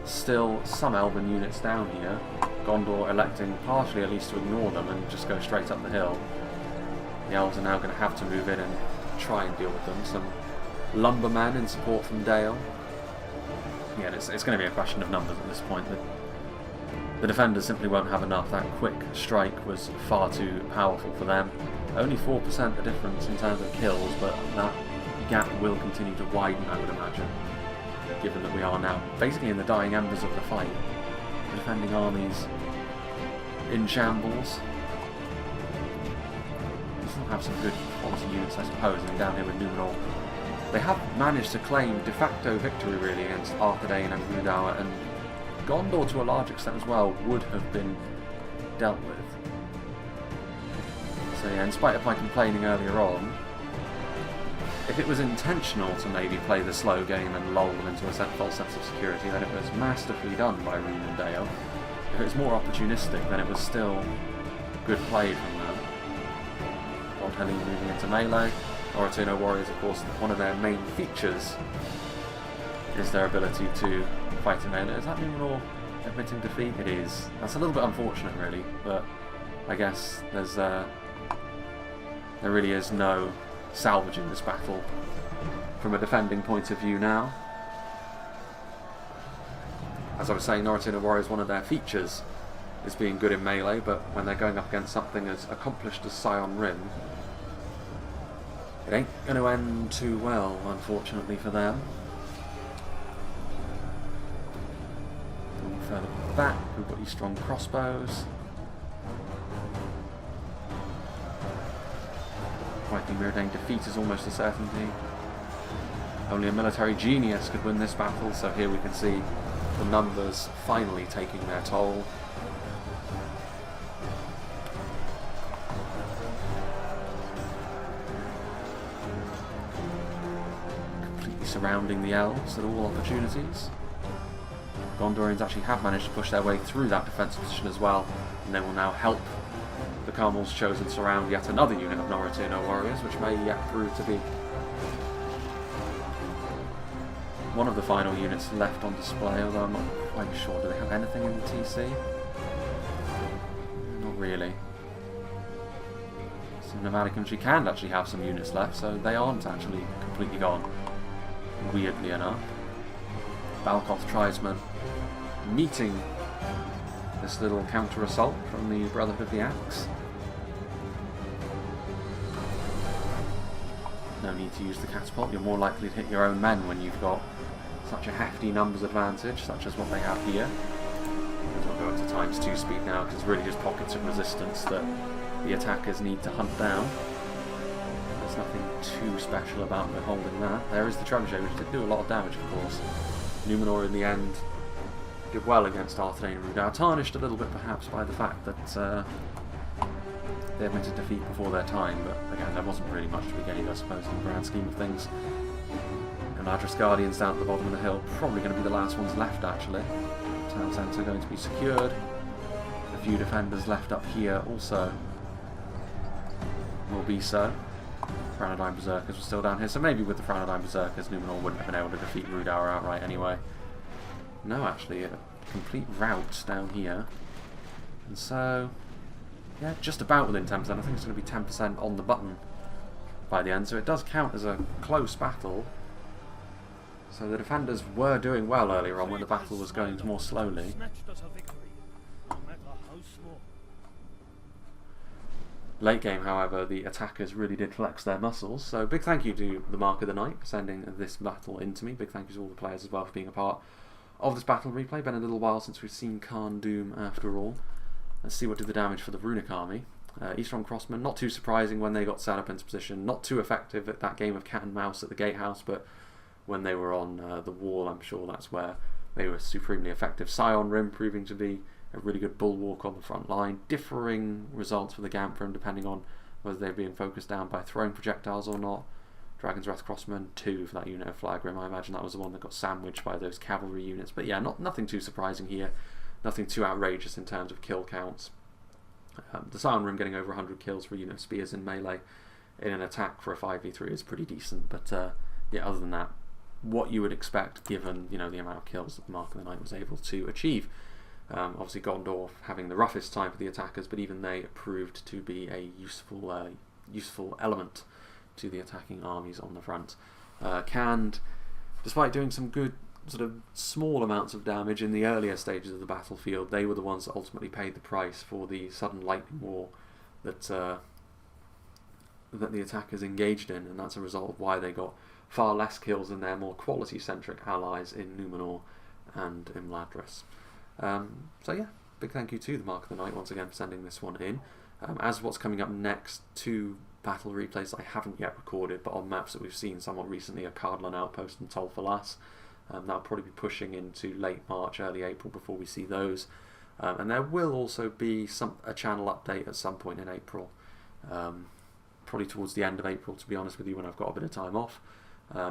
Still some Elven units down here. Gondor electing partially at least to ignore them and just go straight up the hill. The Elves are now going to have to move in and try and deal with them. Some lumbermen in support from Dale. Yeah, it's going to be a question of numbers at this point. The defenders simply won't have enough. That quick strike was far too powerful for them. Only 4% the difference in terms of kills, but that gap will continue to widen, I would imagine, given that we are now basically in the dying embers of the fight. The defending armies in shambles. We still have some good quality units, I suppose. I mean, down here with Numenor, they have managed to claim de facto victory, really, against Arthedain and Rhudaur, and Gondor, to a large extent as well, would have been dealt with. So yeah, in spite of my complaining earlier on, if it was intentional to maybe play the slow game and lull them into a false sense of security, then it was masterfully done by Rhun and Dale. If it was more opportunistic, then it was still good play from them. God Helene moving into melee. Noritino warriors, of course, one of their main features is their ability to fight in melee. Is that Numenor admitting defeat? It is. That's a little bit unfortunate, really, but I guess there really is no salvaging this battle from a defending point of view now. As I was saying, Noritino warriors, one of their features is being good in melee, but when they're going up against something as accomplished as Scion Rhyn, it ain't going to end too well, unfortunately for them. A little further back, we've got these strong crossbows. Viking Mirdain defeat is almost a certainty. Only a military genius could win this battle, so here we can see the numbers finally taking their toll. Surrounding the elves at all opportunities. Gondorians actually have managed to push their way through that defensive position as well, and they will now help the Carmel's Chosen surround yet another unit of Noritino warriors, which may yet prove to be one of the final units left on display, although I'm not quite sure. Do they have anything in the TC? Not really. Some nomadic infantry can actually have some units left, so they aren't actually completely gone. Weirdly enough. Balkoth tribesmen meeting this little counter-assault from the Brotherhood of the Axe. No need to use the catapult. You're more likely to hit your own men when you've got such a hefty numbers advantage, such as what they have here. I'll go up to ×2 speed now, because it's really just pockets of resistance that the attackers need to hunt down. There's nothing too special about holding that. There is the Trebuchet, which did do a lot of damage, of course. Numenor, in the end, did well against Arthedain and Rhudaur, tarnished a little bit perhaps by the fact that they admitted defeat before their time, but again, there wasn't really much to be gained, I suppose, in the grand scheme of things. Imladris Guardians down at the bottom of the hill, probably going to be the last ones left, actually. Town centre going to be secured. A few defenders left up here also will be so. Rhudaur Berserkers were still down here, so maybe with the Rhudaur Berserkers, Numenor wouldn't have been able to defeat Rhudaur outright anyway. No, actually, a complete rout down here. And so, yeah, just about within 10%. I think it's going to be 10% on the button by the end, so it does count as a close battle. So the defenders were doing well earlier on when the battle was going more slowly. Snatched us a victory, no matter how small. Late game, however, the attackers really did flex their muscles, so big thank you to the Mark of the Night for sending this battle in to me. Big thank you to all the players as well for being a part of this battle replay. Been a little while since we've seen CARN Doom after all. Let's see what did the damage for the Runic army. Eastern Crossmen, not too surprising when they got set up into position, not too effective at that game of cat and mouse at the gatehouse, but when they were on the wall, I'm sure that's where they were supremely effective. Scion Rim proving to be a really good bulwark on the front line. Differing results for the Gamphrim depending on whether they're being focused down by throwing projectiles or not. Dragon's Wrath Crossmen 2 for that unit of Flagrim. I imagine that was the one that got sandwiched by those cavalry units. But yeah, nothing too surprising here. Nothing too outrageous in terms of kill counts. The Scion Rim getting over 100 kills for a unit of spears in melee in an attack for a 5v3 is pretty decent. But yeah, other than that, what you would expect given the amount of kills that the Mark of the Night was able to achieve. Obviously Gondor having the roughest time for the attackers, but even they proved to be a useful element to the attacking armies on the front. Canned, despite doing some good sort of small amounts of damage in the earlier stages of the battlefield, they were the ones that ultimately paid the price for the sudden lightning war that the attackers engaged in, and that's a result of why they got far less kills than their more quality-centric allies in Numenor and Imladris. So yeah, big thank you to the Mark of the Night once again for sending this one in. As what's coming up next, 2 battle replays that I haven't yet recorded, but on maps that we've seen somewhat recently, are Cardlan Outpost and Tol Falas. That'll probably be pushing into late March, early April before we see those. And there will also be a channel update at some point in April. Probably towards the end of April, to be honest with you, when I've got a bit of time off,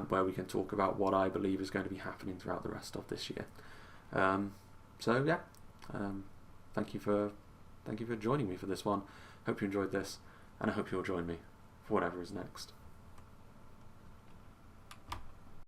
where we can talk about what I believe is going to be happening throughout the rest of this year. So yeah, thank you for joining me for this one. Hope you enjoyed this, and I hope you'll join me for whatever is next.